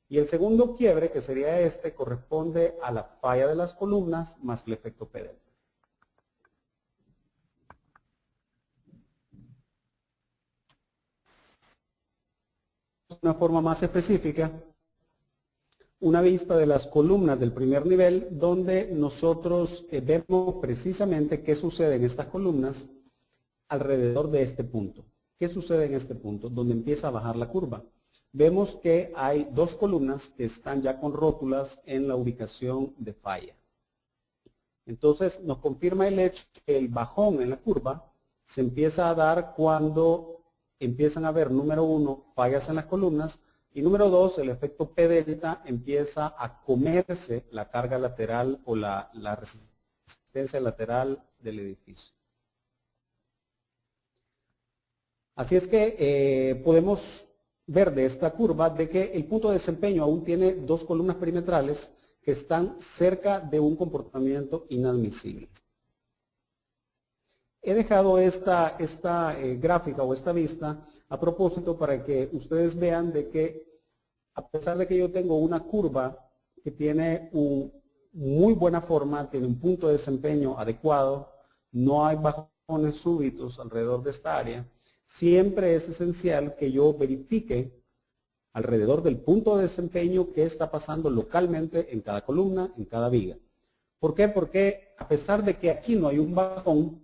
B: Y el segundo quiebre, que sería este, corresponde a la falla de las columnas más el efecto P delta. De una forma más específica, una vista de las columnas del primer nivel, donde nosotros vemos precisamente qué sucede en estas columnas alrededor de este punto. ¿Qué sucede en este punto? Donde empieza a bajar la curva. Vemos que hay dos columnas que están ya con rótulas en la ubicación de falla. Entonces nos confirma el hecho que el bajón en la curva se empieza a dar cuando empiezan a haber, número 1, fallas en las columnas, y número 2, el efecto P delta empieza a comerse la carga lateral o la resistencia lateral del edificio. Así es que podemos ver de esta curva de que el punto de desempeño aún tiene dos columnas perimetrales que están cerca de un comportamiento inadmisible. He dejado esta gráfica o esta vista a propósito para que ustedes vean de que a pesar de que yo tengo una curva que tiene una muy buena forma, tiene un punto de desempeño adecuado, no hay bajones súbitos alrededor de esta área, siempre es esencial que yo verifique alrededor del punto de desempeño qué está pasando localmente en cada columna, en cada viga. ¿Por qué? Porque a pesar de que aquí no hay un bajón,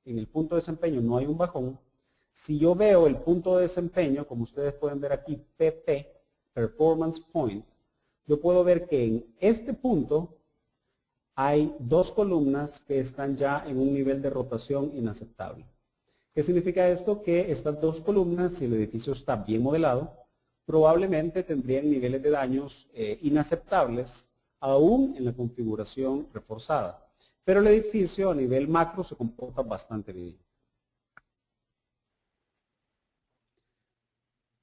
B: en el punto de desempeño no hay un bajón, si yo veo el punto de desempeño, como ustedes pueden ver aquí, PP, Performance Point, yo puedo ver que en este punto hay dos columnas que están ya en un nivel de rotación inaceptable. ¿Qué significa esto? Que estas dos columnas, si el edificio está bien modelado, probablemente tendrían niveles de daños inaceptables, aún en la configuración reforzada. Pero el edificio a nivel macro se comporta bastante bien.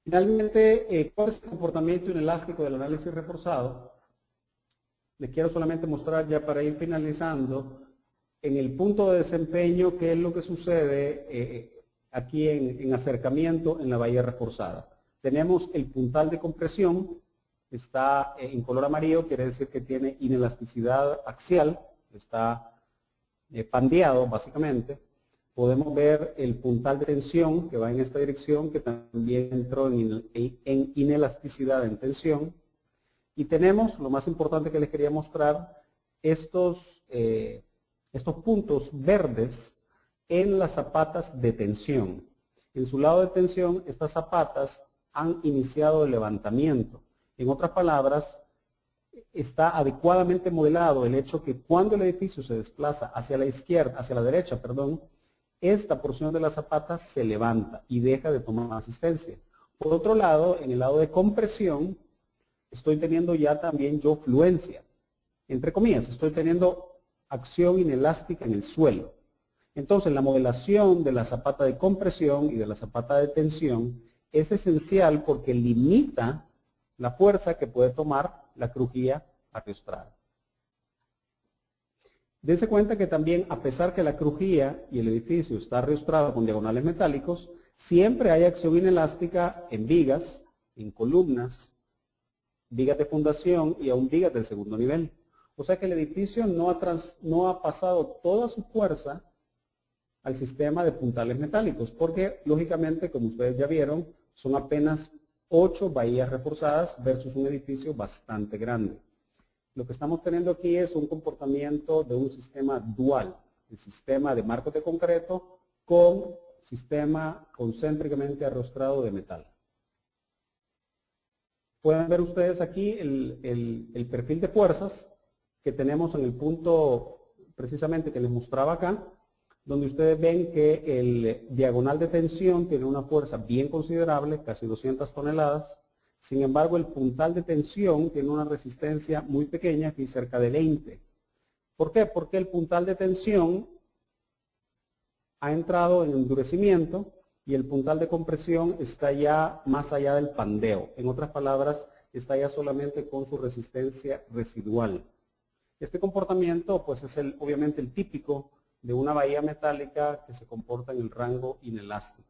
B: Finalmente, ¿cuál es el comportamiento inelástico del análisis reforzado? Les quiero solamente mostrar ya para ir finalizando, en el punto de desempeño, qué es lo que sucede aquí en acercamiento en la bahía reforzada. Tenemos el puntal de compresión, está en color amarillo, quiere decir que tiene inelasticidad axial, está pandeado básicamente. Podemos ver el puntal de tensión que va en esta dirección, que también entró en inelasticidad en tensión. Y tenemos, lo más importante que les quería mostrar, estos estos puntos verdes en las zapatas de tensión. En su lado de tensión, estas zapatas han iniciado el levantamiento. En otras palabras, está adecuadamente modelado el hecho que cuando el edificio se desplaza hacia la izquierda, hacia la derecha, perdón, esta porción de la zapata se levanta y deja de tomar asistencia. Por otro lado, en el lado de compresión, estoy teniendo ya también yo fluencia. Entre comillas, estoy teniendo acción inelástica en el suelo. Entonces, la modelación de la zapata de compresión y de la zapata de tensión es esencial porque limita la fuerza que puede tomar la crujía arriostrada. Dense cuenta que también, a pesar que la crujía y el edificio está arriostrado con diagonales metálicos, siempre hay acción inelástica en vigas, en columnas, vigas de fundación y aún vigas del segundo nivel. O sea que el edificio no ha pasado toda su fuerza al sistema de puntales metálicos, porque lógicamente, como ustedes ya vieron, son apenas 8 bahías reforzadas versus un edificio bastante grande. Lo que estamos teniendo aquí es un comportamiento de un sistema dual, el sistema de marcos de concreto con sistema concéntricamente arrostrado de metal. Pueden ver ustedes aquí el perfil de fuerzas que tenemos en el punto precisamente que les mostraba acá, donde ustedes ven que el diagonal de tensión tiene una fuerza bien considerable, casi 200 toneladas. Sin embargo, el puntal de tensión tiene una resistencia muy pequeña, aquí cerca de 20. ¿Por qué? Porque el puntal de tensión ha entrado en endurecimiento y el puntal de compresión está ya más allá del pandeo. En otras palabras, está ya solamente con su resistencia residual. Este comportamiento pues es obviamente el típico de una bahía metálica que se comporta en el rango inelástico.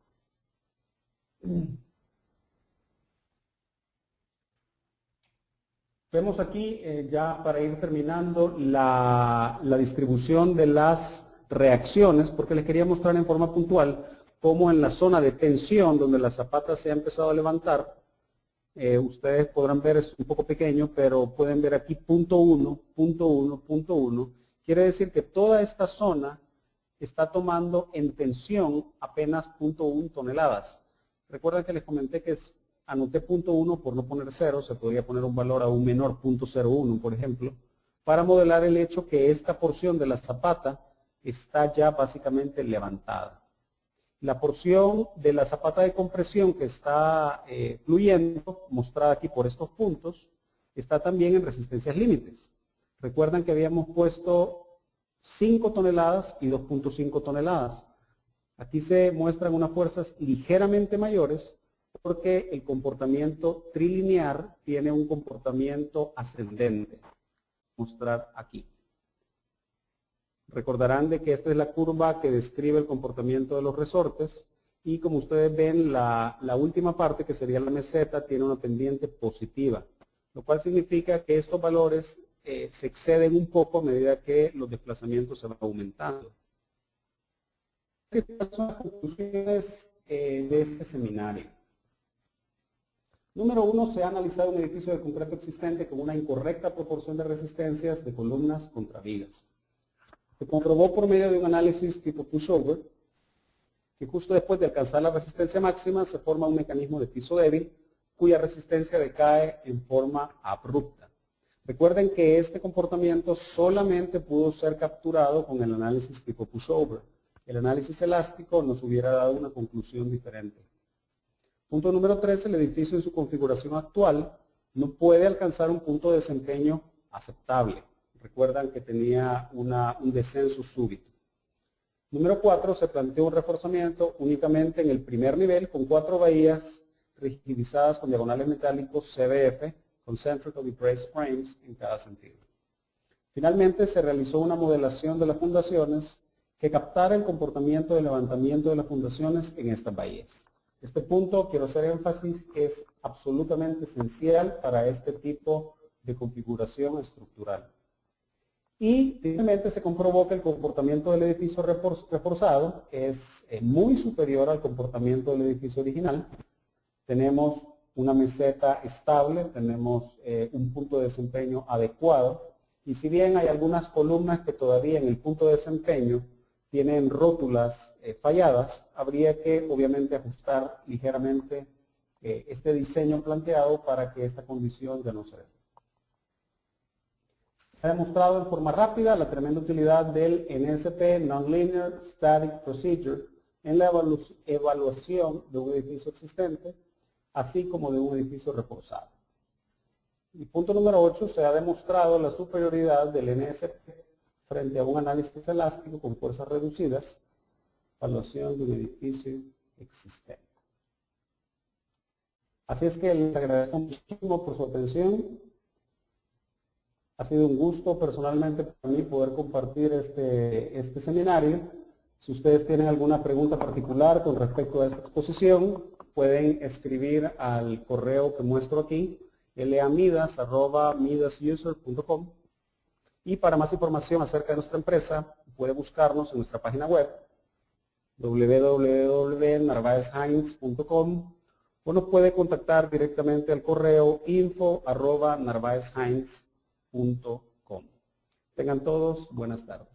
B: Vemos aquí, ya para ir terminando, la distribución de las reacciones, porque les quería mostrar en forma puntual cómo en la zona de tensión, donde la zapata se ha empezado a levantar, ustedes podrán ver, es un poco pequeño, pero pueden ver aquí punto 1, punto 1, punto 1. Quiere decir que toda esta zona está tomando en tensión apenas 0.1 toneladas. Recuerden que les comenté que anoté 0.1 por no poner 0, se podría poner un valor aún menor, 0.01 por ejemplo, para modelar el hecho que esta porción de la zapata está ya básicamente levantada. La porción de la zapata de compresión que está fluyendo, mostrada aquí por estos puntos, está también en resistencias límites. Recuerdan que habíamos puesto 5 toneladas y 2.5 toneladas. Aquí se muestran unas fuerzas ligeramente mayores porque el comportamiento trilinear tiene un comportamiento ascendente. Mostrar aquí. Recordarán de que esta es la curva que describe el comportamiento de los resortes y como ustedes ven la última parte que sería la meseta tiene una pendiente positiva, lo cual significa que estos valores se exceden un poco a medida que los desplazamientos se van aumentando. ¿Cuáles son las conclusiones de este seminario? Número 1, se ha analizado un edificio de concreto existente con una incorrecta proporción de resistencias de columnas contra vigas. Se comprobó por medio de un análisis tipo pushover que justo después de alcanzar la resistencia máxima se forma un mecanismo de piso débil cuya resistencia decae en forma abrupta. Recuerden que este comportamiento solamente pudo ser capturado con el análisis tipo pushover. El análisis elástico nos hubiera dado una conclusión diferente. Punto número 3, el edificio en su configuración actual no puede alcanzar un punto de desempeño aceptable. Recuerdan que tenía un descenso súbito. Número 4, se planteó un reforzamiento únicamente en el primer nivel con 4 bahías rigidizadas con diagonales metálicos CBF, Concentrically Braced Frames, en cada sentido. Finalmente se realizó una modelación de las fundaciones que captara el comportamiento de levantamiento de las fundaciones en estas bahías. Este punto, quiero hacer énfasis, es absolutamente esencial para este tipo de configuración estructural. Y finalmente se comprobó que el comportamiento del edificio reforzado es muy superior al comportamiento del edificio original. Tenemos una meseta estable, tenemos un punto de desempeño adecuado Y si bien hay algunas columnas que todavía en el punto de desempeño tienen rótulas falladas, habría que obviamente ajustar ligeramente este diseño planteado para que esta condición ya no se dé. Se ha demostrado en forma rápida la tremenda utilidad del NSP, Nonlinear Static Procedure, en la evaluación de un edificio existente, así como de un edificio reforzado. Y punto número 8, se ha demostrado la superioridad del NSP frente a un análisis elástico con fuerzas reducidas, evaluación de un edificio existente. Así es que les agradezco muchísimo por su atención. Ha sido un gusto personalmente para mí poder compartir este seminario. Si ustedes tienen alguna pregunta particular con respecto a esta exposición, pueden escribir al correo que muestro aquí, lamidas@midasuser.com. Y para más información acerca de nuestra empresa, puede buscarnos en nuestra página web www.narvaezheinz.com o nos puede contactar directamente al correo info@narvaezheinz.com. Tengan todos buenas tardes.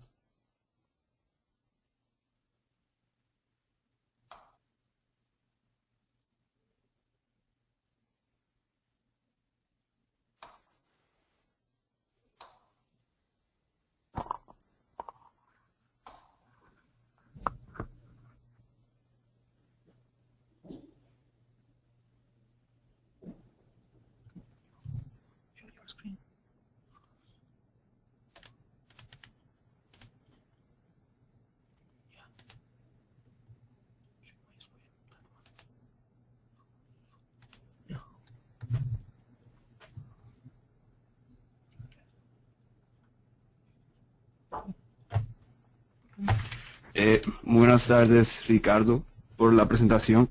C: Buenas tardes, Ricardo, por la presentación.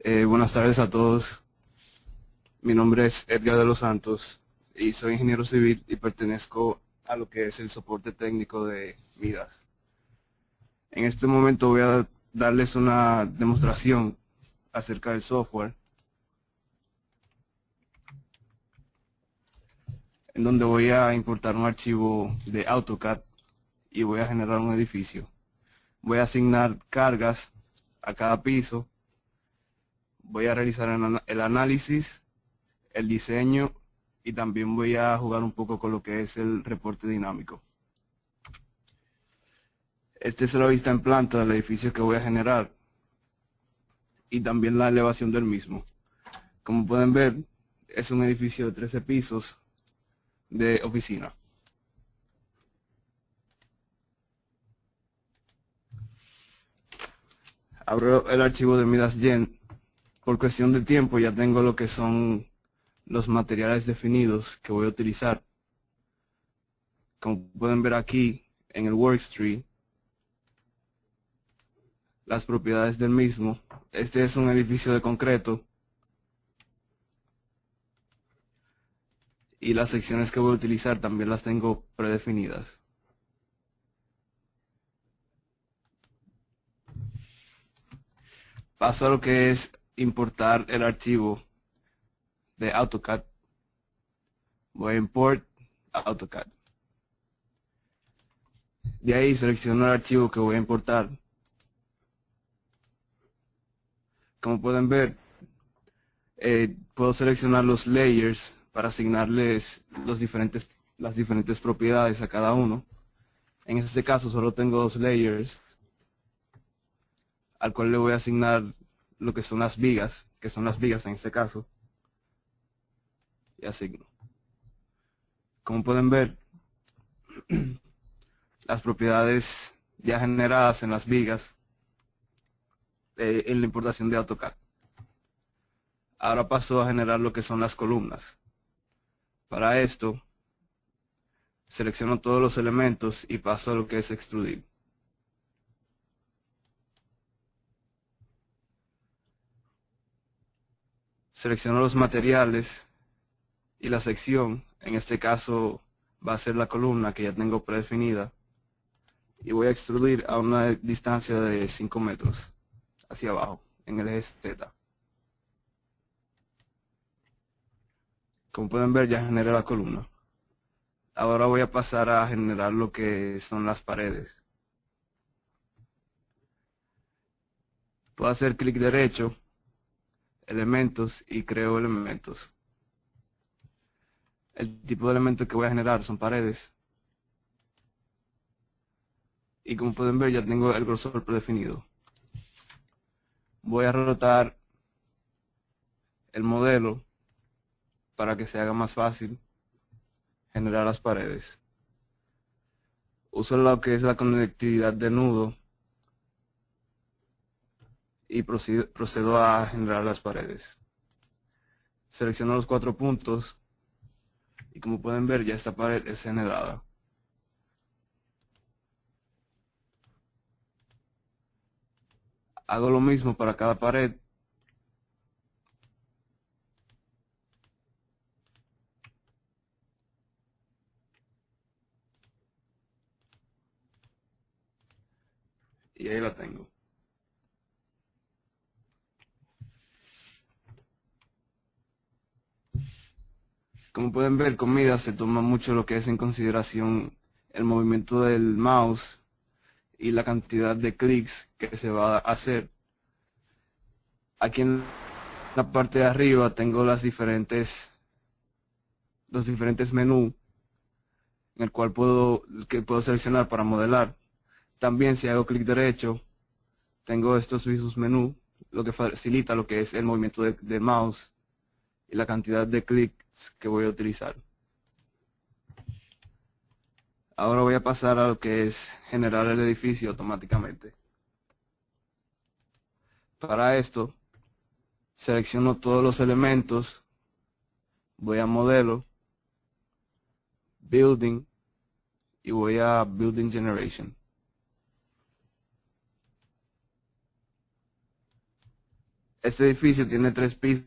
C: Buenas tardes a todos. Mi nombre es Edgar de los Santos y soy ingeniero civil y pertenezco a lo que es el soporte técnico de Midas. En este momento voy a darles una demostración acerca del software, en donde voy a importar un archivo de AutoCAD y voy a generar un edificio. Voy a asignar cargas a cada piso, voy a realizar el análisis, el diseño y también voy a jugar un poco con lo que es el reporte dinámico. Esta es la vista en planta del edificio que voy a generar y también la elevación del mismo. Como pueden ver, es un edificio de 13 pisos de oficina. Abro el archivo de Midas Gen. Por cuestión de tiempo ya tengo lo que son los materiales definidos que voy a utilizar. Como pueden ver aquí en el workstream, las propiedades del mismo. Este es un edificio de concreto y las secciones que voy a utilizar también las tengo predefinidas. Paso a lo que es importar el archivo de AutoCAD. Voy a import AutoCAD. De ahí selecciono el archivo que voy a importar. Como pueden ver, puedo seleccionar los layers para asignarles las diferentes propiedades a cada uno. En este caso solo tengo 2 layers, al cual le voy a asignar lo que son las vigas, en este caso, y asigno. Como pueden ver, las propiedades ya generadas en las vigas en la importación de AutoCAD. Ahora paso a generar lo que son las columnas. Para esto, selecciono todos los elementos y paso a lo que es extrudir. Selecciono los materiales y la sección, en este caso va a ser la columna que ya tengo predefinida, y voy a extrudir a una distancia de 5 metros hacia abajo en el eje Z. Como pueden ver, ya generé la columna. Ahora voy a pasar a generar lo que son las paredes. Puedo hacer clic derecho, elementos y creo elementos. El tipo de elemento que voy a generar son paredes. Y como pueden ver ya tengo el grosor predefinido. Voy a rotar el modelo para que se haga más fácil generar las paredes. Uso lo que es la conectividad de nudo y procedo a generar las paredes. Selecciono los 4 puntos y como pueden ver ya esta pared es generada. Hago lo mismo para cada pared. Y ahí la tengo. Como pueden ver, con Midas se toma mucho lo que es en consideración el movimiento del mouse y la cantidad de clics que se va a hacer. Aquí en la parte de arriba tengo los diferentes menús en el cual puedo seleccionar para modelar. También si hago clic derecho tengo estos mismos menús, lo que facilita lo que es el movimiento del mouse y la cantidad de clics que voy a utilizar. Ahora voy a pasar a lo que es generar el edificio automáticamente. Para esto selecciono todos los elementos, voy a modelo, building y voy a building generation. Este edificio tiene 3 pisos.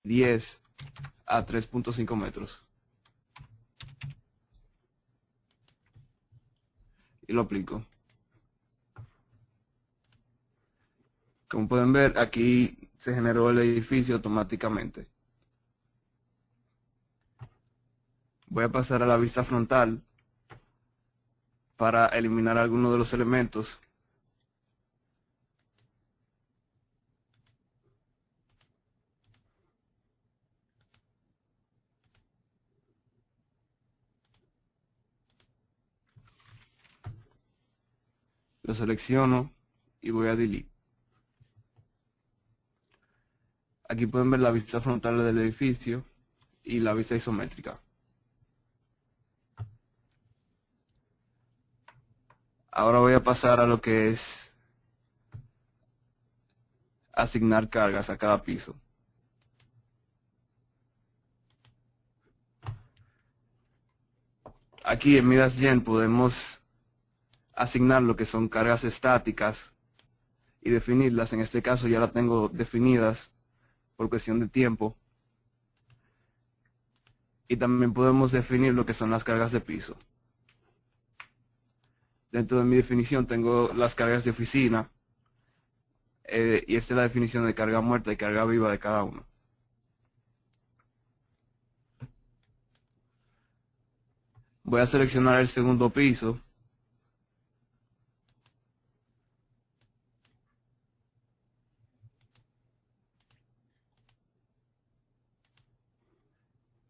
C: ...10 a 3.5 metros. Y lo aplico. Como pueden ver, aquí se generó el edificio automáticamente. Voy a pasar a la vista frontal para eliminar algunos de los elementos. Lo selecciono y voy a delete. Aquí pueden ver la vista frontal del edificio y la vista isométrica. Ahora voy a pasar a lo que es asignar cargas a cada piso. Aquí en Midas Gen podemos asignar lo que son cargas estáticas y definirlas. En este caso ya las tengo definidas por cuestión de tiempo. Y también podemos definir lo que son las cargas de piso. Dentro de mi definición tengo las cargas de oficina. Y esta es la definición de carga muerta y carga viva de cada uno. Voy a seleccionar el segundo piso.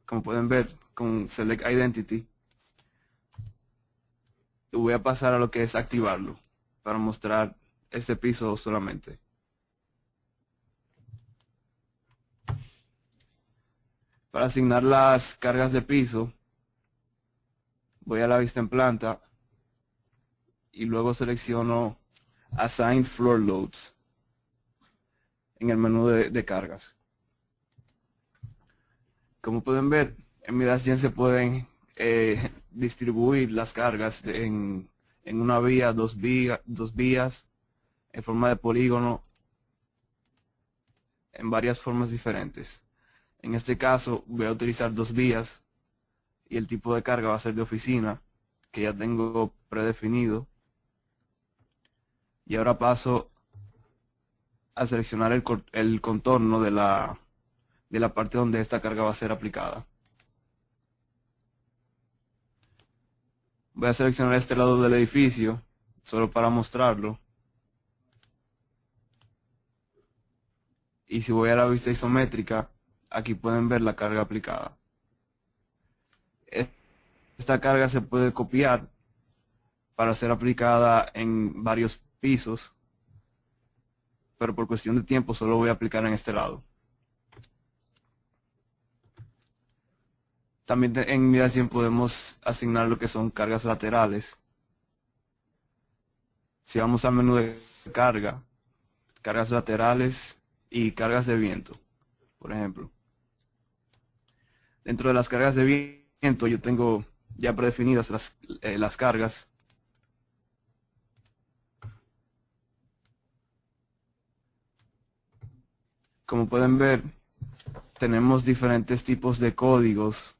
C: Como pueden ver con Select Identity. Y voy a pasar a lo que es activarlo para mostrar este piso solamente. Para asignar las cargas de piso, voy a la vista en planta y luego selecciono Assign Floor Loads en el menú de cargas. Como pueden ver, en Midas Gen se pueden distribuir las cargas en una vía, dos vías, en forma de polígono, en varias formas diferentes. En este caso voy a utilizar 2 vías y el tipo de carga va a ser de oficina, que ya tengo predefinido. Y ahora paso a seleccionar el contorno de la parte donde esta carga va a ser aplicada. Voy a seleccionar este lado del edificio, solo para mostrarlo. Y si voy a la vista isométrica, aquí pueden ver la carga aplicada. Esta carga se puede copiar para ser aplicada en varios pisos, pero por cuestión de tiempo solo voy a aplicar en este lado. También en Midas.Gen podemos asignar lo que son cargas laterales. Si vamos al menú de carga, cargas laterales y cargas de viento, por ejemplo. Dentro de las cargas de viento yo tengo ya predefinidas las cargas. Como pueden ver, tenemos diferentes tipos de códigos,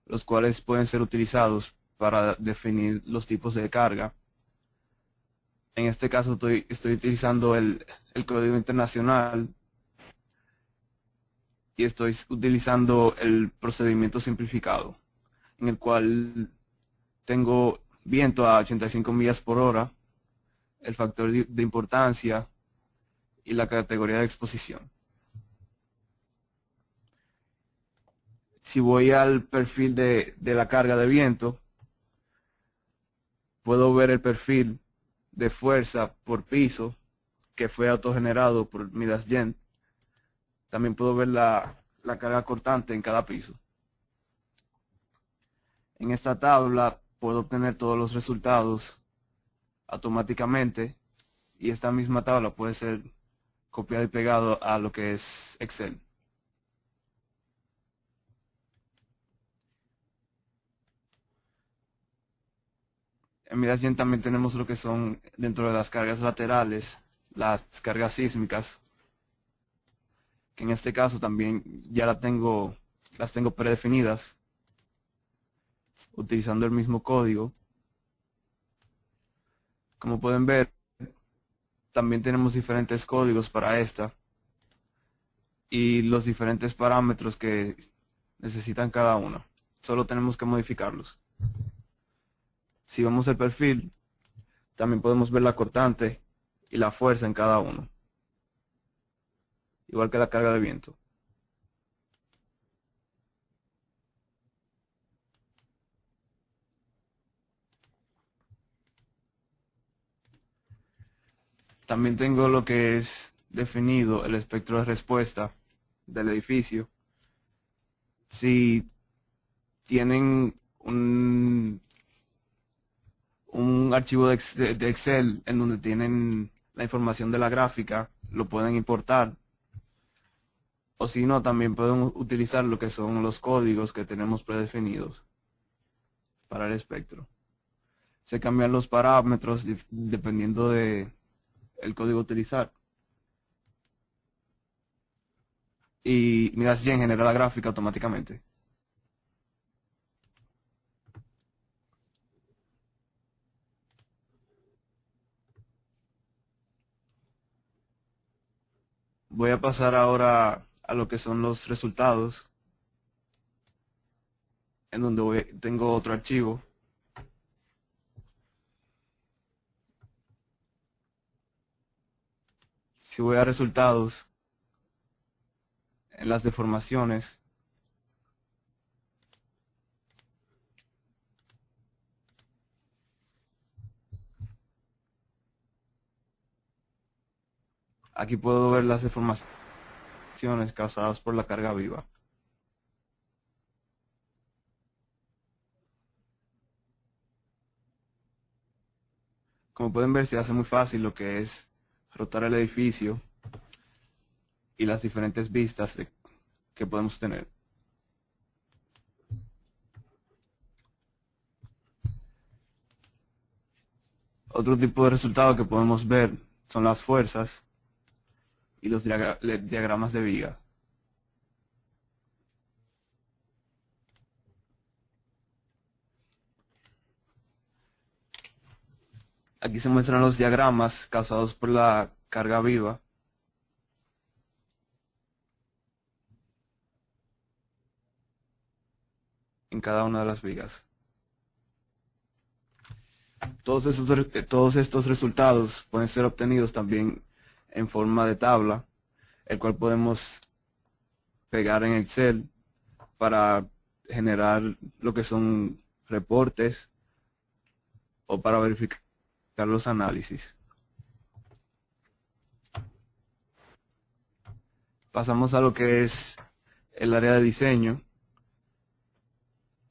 C: los cuales pueden ser utilizados para definir los tipos de carga. En este caso estoy utilizando el código internacional y estoy utilizando el procedimiento simplificado, en el cual tengo viento a 85 millas por hora, el factor de importancia y la categoría de exposición. Si voy al perfil de la carga de viento, puedo ver el perfil de fuerza por piso que fue autogenerado por Midas.Gen. También puedo ver la carga cortante en cada piso. En esta tabla puedo obtener todos los resultados automáticamente y esta misma tabla puede ser copiada y pegada a lo que es Excel. En Midas.Gen también tenemos lo que son, dentro de las cargas laterales, las cargas sísmicas, que en este caso también ya las tengo predefinidas, utilizando el mismo código. Como pueden ver, también tenemos diferentes códigos para esta y los diferentes parámetros que necesitan cada uno. Solo tenemos que modificarlos. Si vemos el perfil, también podemos ver la cortante y la fuerza en cada uno, igual que la carga de viento. También tengo lo que es definido el espectro de respuesta del edificio. Si tienen un archivo de Excel en donde tienen la información de la gráfica, lo pueden importar. O si no, también pueden utilizar lo que son los códigos que tenemos predefinidos para el espectro. Se cambian los parámetros dependiendo de el código a utilizar. Y Midas.Gen genera la gráfica automáticamente. Voy a pasar ahora a lo que son los resultados, en donde tengo otro archivo. Si voy a resultados, en las deformaciones, aquí puedo ver las deformaciones causadas por la carga viva. Como pueden ver, se hace muy fácil lo que es rotar el edificio y las diferentes vistas que podemos tener. Otro tipo de resultado que podemos ver son las fuerzas y los diagramas de viga. Aquí se muestran los diagramas causados por la carga viva. En cada una de las vigas. Todos estos resultados pueden ser obtenidos también en forma de tabla, el cual podemos pegar en Excel para generar lo que son reportes o para verificar los análisis. Pasamos a lo que es el área de diseño,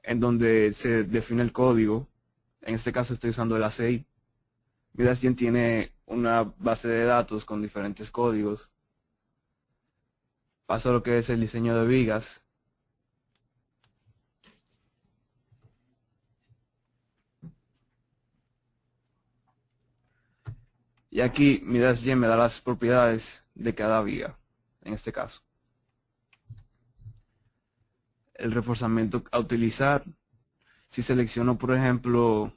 C: en donde se define el código. En este caso estoy usando el ACI. Midasgen tiene una base de datos con diferentes códigos. Paso a lo que es el diseño de vigas. Y aquí Midasgen me da las propiedades de cada viga, en este caso. El reforzamiento a utilizar. Si selecciono, por ejemplo,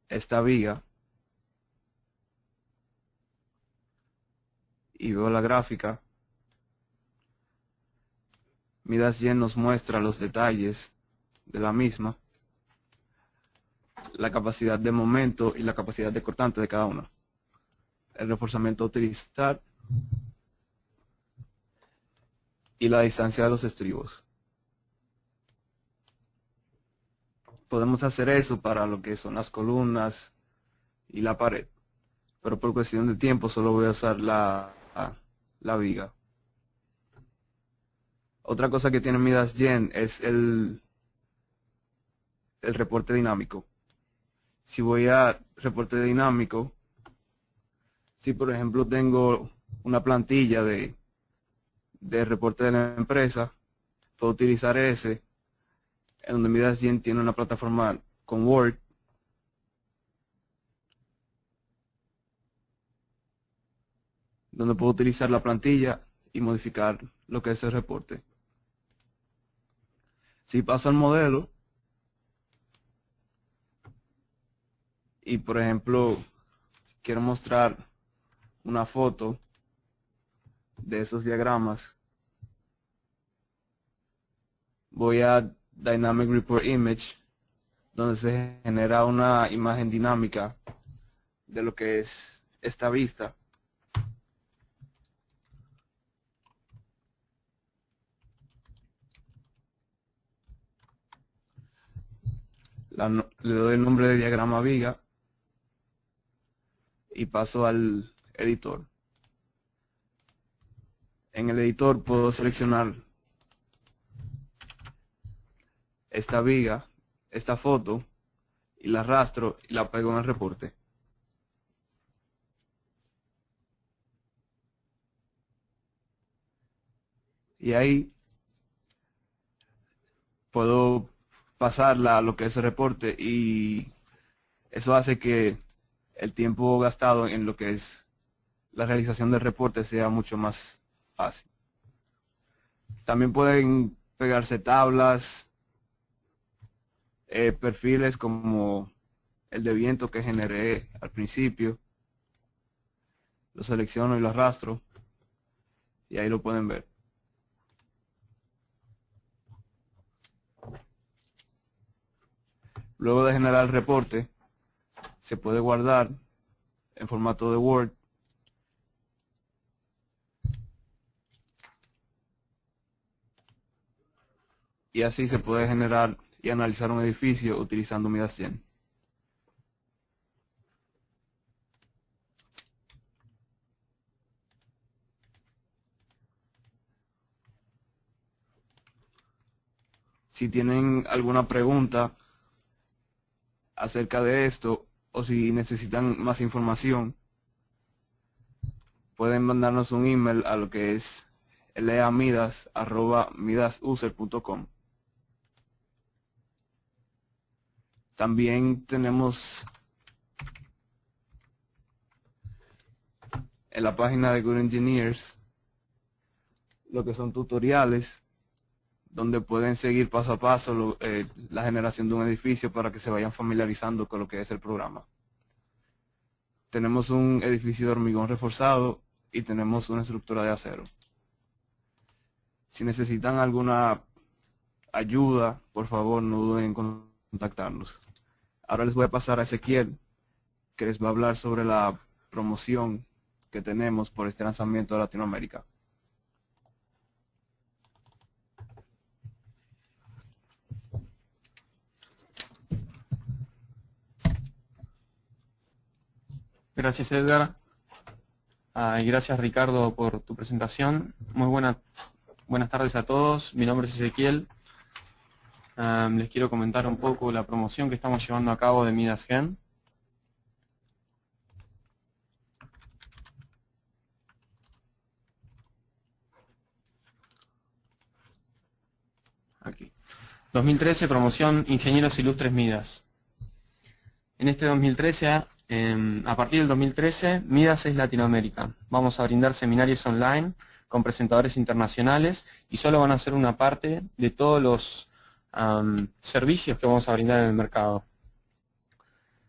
C: esta viga y veo la gráfica, Midasgen nos muestra los detalles de la misma, la capacidad de momento y la capacidad de cortante de cada una. El reforzamiento a utilizar y la distancia de los estribos. Podemos hacer eso para lo que son las columnas y la pared, pero por cuestión de tiempo solo voy a usar la viga. Otra cosa que tiene Midasgen es el reporte dinámico. Si voy a reporte dinámico, si por ejemplo tengo una plantilla de reporte de la empresa, puedo utilizar ese, en donde Midasgen tiene una plataforma con Word, donde puedo utilizar la plantilla y modificar lo que es el reporte. Si paso al modelo y por ejemplo quiero mostrar una foto de esos diagramas, voy a Dynamic Report Image, donde se genera una imagen dinámica de lo que es esta vista. Le doy el nombre de diagrama viga y paso al editor. En el editor puedo seleccionar esta viga, esta foto, y la arrastro y la pego en el reporte. Y ahí puedo pasarla a lo que es el reporte, y eso hace que el tiempo gastado en lo que es la realización del reporte sea mucho más fácil. También pueden pegarse tablas, perfiles como el de viento que generé al principio. Lo selecciono y lo arrastro y ahí lo pueden ver. Luego de generar el reporte, se puede guardar en formato de Word y así se puede generar y analizar un edificio utilizando Midasgen. Si tienen alguna pregunta acerca de esto o si necesitan más información, pueden mandarnos un email a lo que es leamidas@midasuser.com. También tenemos en la página de Good Engineers lo que son tutoriales donde pueden seguir paso a paso la generación de un edificio para que se vayan familiarizando con lo que es el programa. Tenemos un edificio de hormigón reforzado y tenemos una estructura de acero. Si necesitan alguna ayuda, por favor, no duden en contactarnos. Ahora les voy a pasar a Ezequiel, que les va a hablar sobre la promoción que tenemos por este lanzamiento de Latinoamérica.
D: Gracias, Edgar. Y gracias, Ricardo, por tu presentación. Muy buenas tardes a todos. Mi nombre es Ezequiel. Les quiero comentar un poco la promoción que estamos llevando a cabo de Midas Gen. Aquí. 2013, promoción Ingenieros Ilustres Midas. En este 2013, a partir del 2013, Midas es Latinoamérica. Vamos a brindar seminarios online con presentadores internacionales y solo van a ser una parte de todos los servicios que vamos a brindar en el mercado.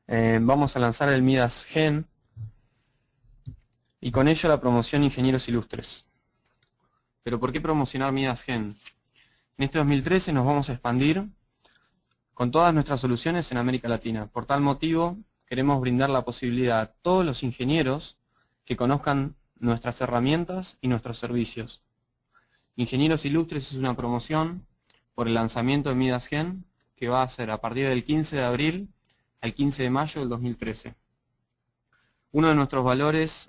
D: Vamos a lanzar el Midas Gen y con ello la promoción Ingenieros Ilustres. ¿Pero por qué promocionar Midas Gen? En este 2013 nos vamos a expandir con todas nuestras soluciones en América Latina. Por tal motivo, queremos brindar la posibilidad a todos los ingenieros que conozcan nuestras herramientas y nuestros servicios. Ingenieros Ilustres es una promoción por el lanzamiento de Midas Gen que va a ser a partir del 15 de abril al 15 de mayo del 2013. Uno de nuestros valores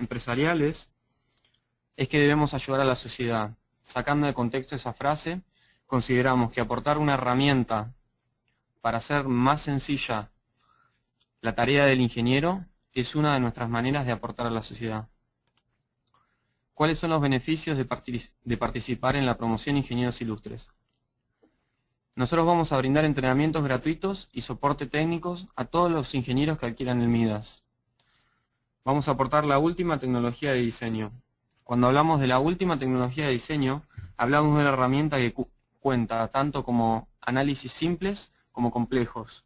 D: empresariales es que debemos ayudar a la sociedad. Sacando de contexto esa frase, consideramos que aportar una herramienta para hacer más sencilla la tarea del ingeniero es una de nuestras maneras de aportar a la sociedad. ¿Cuáles son los beneficios de participar en la promoción Ingenieros Ilustres? Nosotros vamos a brindar entrenamientos gratuitos y soporte técnicos a todos los ingenieros que adquieran el Midas. Vamos a aportar la última tecnología de diseño. Cuando hablamos de la última tecnología de diseño, hablamos de una herramienta que cuenta tanto como análisis simples como complejos,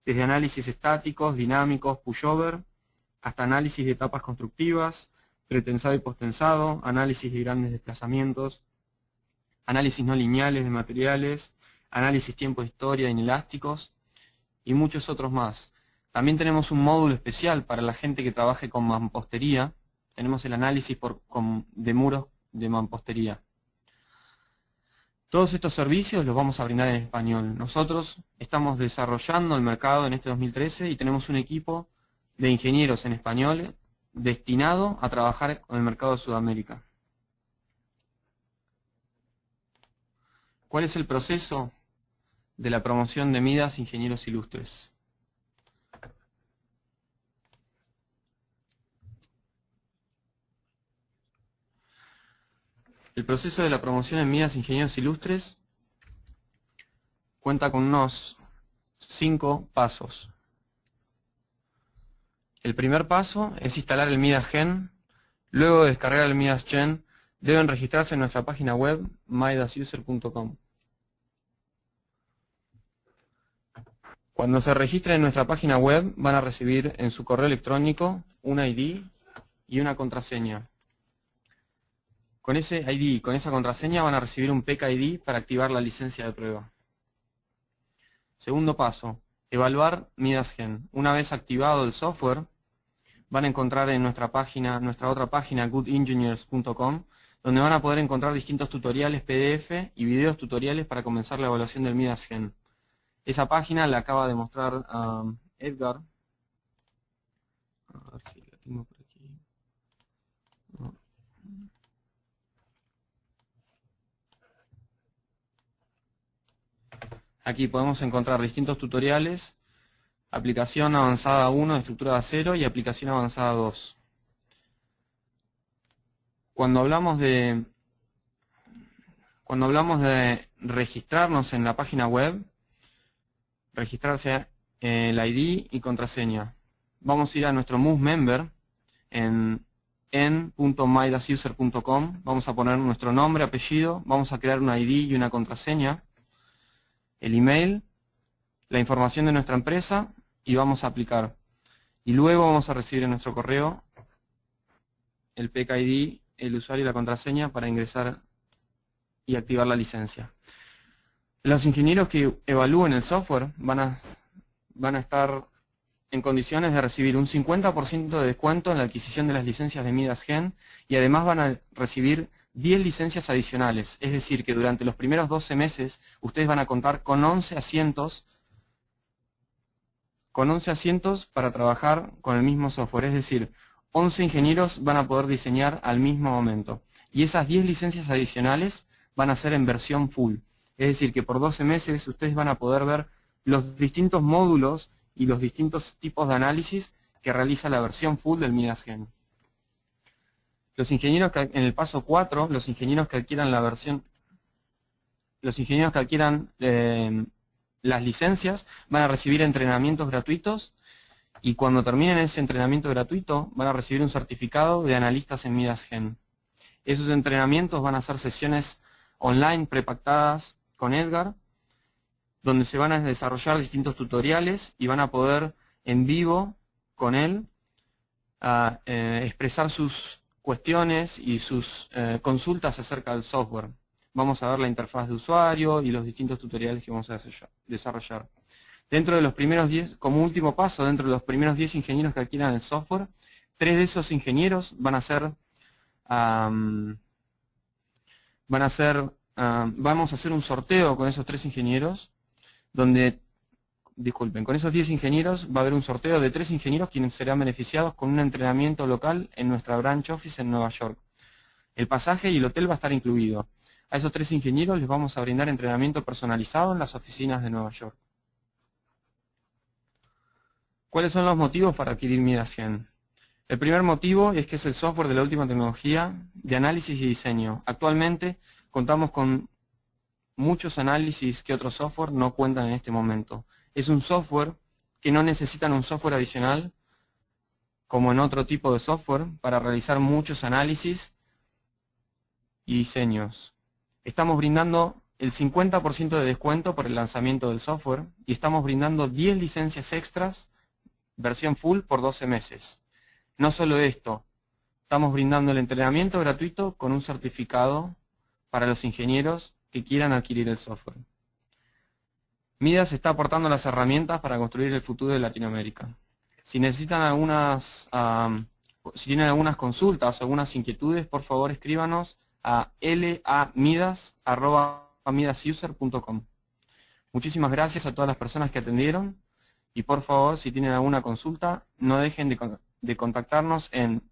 D: desde análisis estáticos, dinámicos, pushover, hasta análisis de etapas constructivas, pretensado y posttensado, análisis de grandes desplazamientos, análisis no lineales de materiales, análisis tiempo-historia inelásticos y muchos otros más. También tenemos un módulo especial para la gente que trabaje con mampostería. Tenemos el análisis de muros de mampostería. Todos estos servicios los vamos a brindar en español. Nosotros estamos desarrollando el mercado en este 2013 y tenemos un equipo de ingenieros en español destinado a trabajar con el mercado de Sudamérica. ¿Cuál es el proceso de la promoción de Midas Ingenieros Ilustres? El proceso de la promoción en Midas Ingenieros Ilustres cuenta con unos 5 pasos. El primer paso es instalar el Midas Gen. Luego de descargar el Midas Gen, deben registrarse en nuestra página web midasuser.com. Cuando se registren en nuestra página web, van a recibir en su correo electrónico un ID y una contraseña. Con ese ID y con esa contraseña van a recibir un PKID para activar la licencia de prueba. Segundo paso, evaluar Midas Gen. Una vez activado el software, van a encontrar en nuestra otra página, goodengineers.com, donde van a poder encontrar distintos tutoriales PDF y videos tutoriales para comenzar la evaluación del Midas Gen. Esa página la acaba de mostrar Edgar. A ver si la tengo por aquí. No. Aquí podemos encontrar distintos tutoriales, aplicación avanzada 1 de estructura de acero y aplicación avanzada 2. Cuando hablamos de registrarnos en la página web, registrarse el ID y contraseña. Vamos a ir a nuestro Move Member en en .midasuser.com. Vamos a poner nuestro nombre, apellido, vamos a crear un ID y una contraseña, el email, la información de nuestra empresa y vamos a aplicar. Y luego vamos a recibir en nuestro correo el PKID, el usuario y la contraseña para ingresar y activar la licencia. Los ingenieros que evalúen el software van a estar en condiciones de recibir un 50% de descuento en la adquisición de las licencias de Midas Gen y además van a recibir 10 licencias adicionales. Es decir, que durante los primeros 12 meses ustedes van a contar con 11 asientos para trabajar con el mismo software. Es decir, 11 ingenieros van a poder diseñar al mismo momento. Y esas 10 licencias adicionales van a ser en versión full. Es decir, que por 12 meses ustedes van a poder ver los distintos módulos y los distintos tipos de análisis que realiza la versión full del Midas Gen. Los ingenieros que, en el paso 4, los ingenieros que adquieran las licencias van a recibir entrenamientos gratuitos y cuando terminen ese entrenamiento gratuito van a recibir un certificado de analistas en Midas Gen. Esos entrenamientos van a ser sesiones online prepactadas con Edgar, donde se van a desarrollar distintos tutoriales y van a poder en vivo con él expresar sus cuestiones y sus consultas acerca del software. Vamos a ver la interfaz de usuario y los distintos tutoriales que vamos a desarrollar. Dentro de los primeros 10, como último paso, dentro de los primeros 10 ingenieros que adquieran el software, 3 de esos ingenieros vamos a hacer un sorteo con esos 3 ingenieros, donde, con esos 10 ingenieros va a haber un sorteo de 3 ingenieros quienes serán beneficiados con un entrenamiento local en nuestra branch office en Nueva York. El pasaje y el hotel va a estar incluido. A esos 3 ingenieros les vamos a brindar entrenamiento personalizado en las oficinas de Nueva York. ¿Cuáles son los motivos para adquirir Midas Gen? El primer motivo es que es el software de la última tecnología de análisis y diseño. Actualmente contamos con muchos análisis que otros software no cuentan en este momento. Es un software que no necesitan un software adicional como en otro tipo de software para realizar muchos análisis y diseños. Estamos brindando el 50% de descuento por el lanzamiento del software y estamos brindando 10 licencias extras, versión full por 12 meses. No solo esto, estamos brindando el entrenamiento gratuito con un certificado para los ingenieros que quieran adquirir el software. Midas está aportando las herramientas para construir el futuro de Latinoamérica. Si necesitan si tienen algunas consultas o algunas inquietudes, por favor escríbanos a lamidas@midasuser.com. Muchísimas gracias a todas las personas que atendieron y por favor, si tienen alguna consulta, no dejen de contactarnos en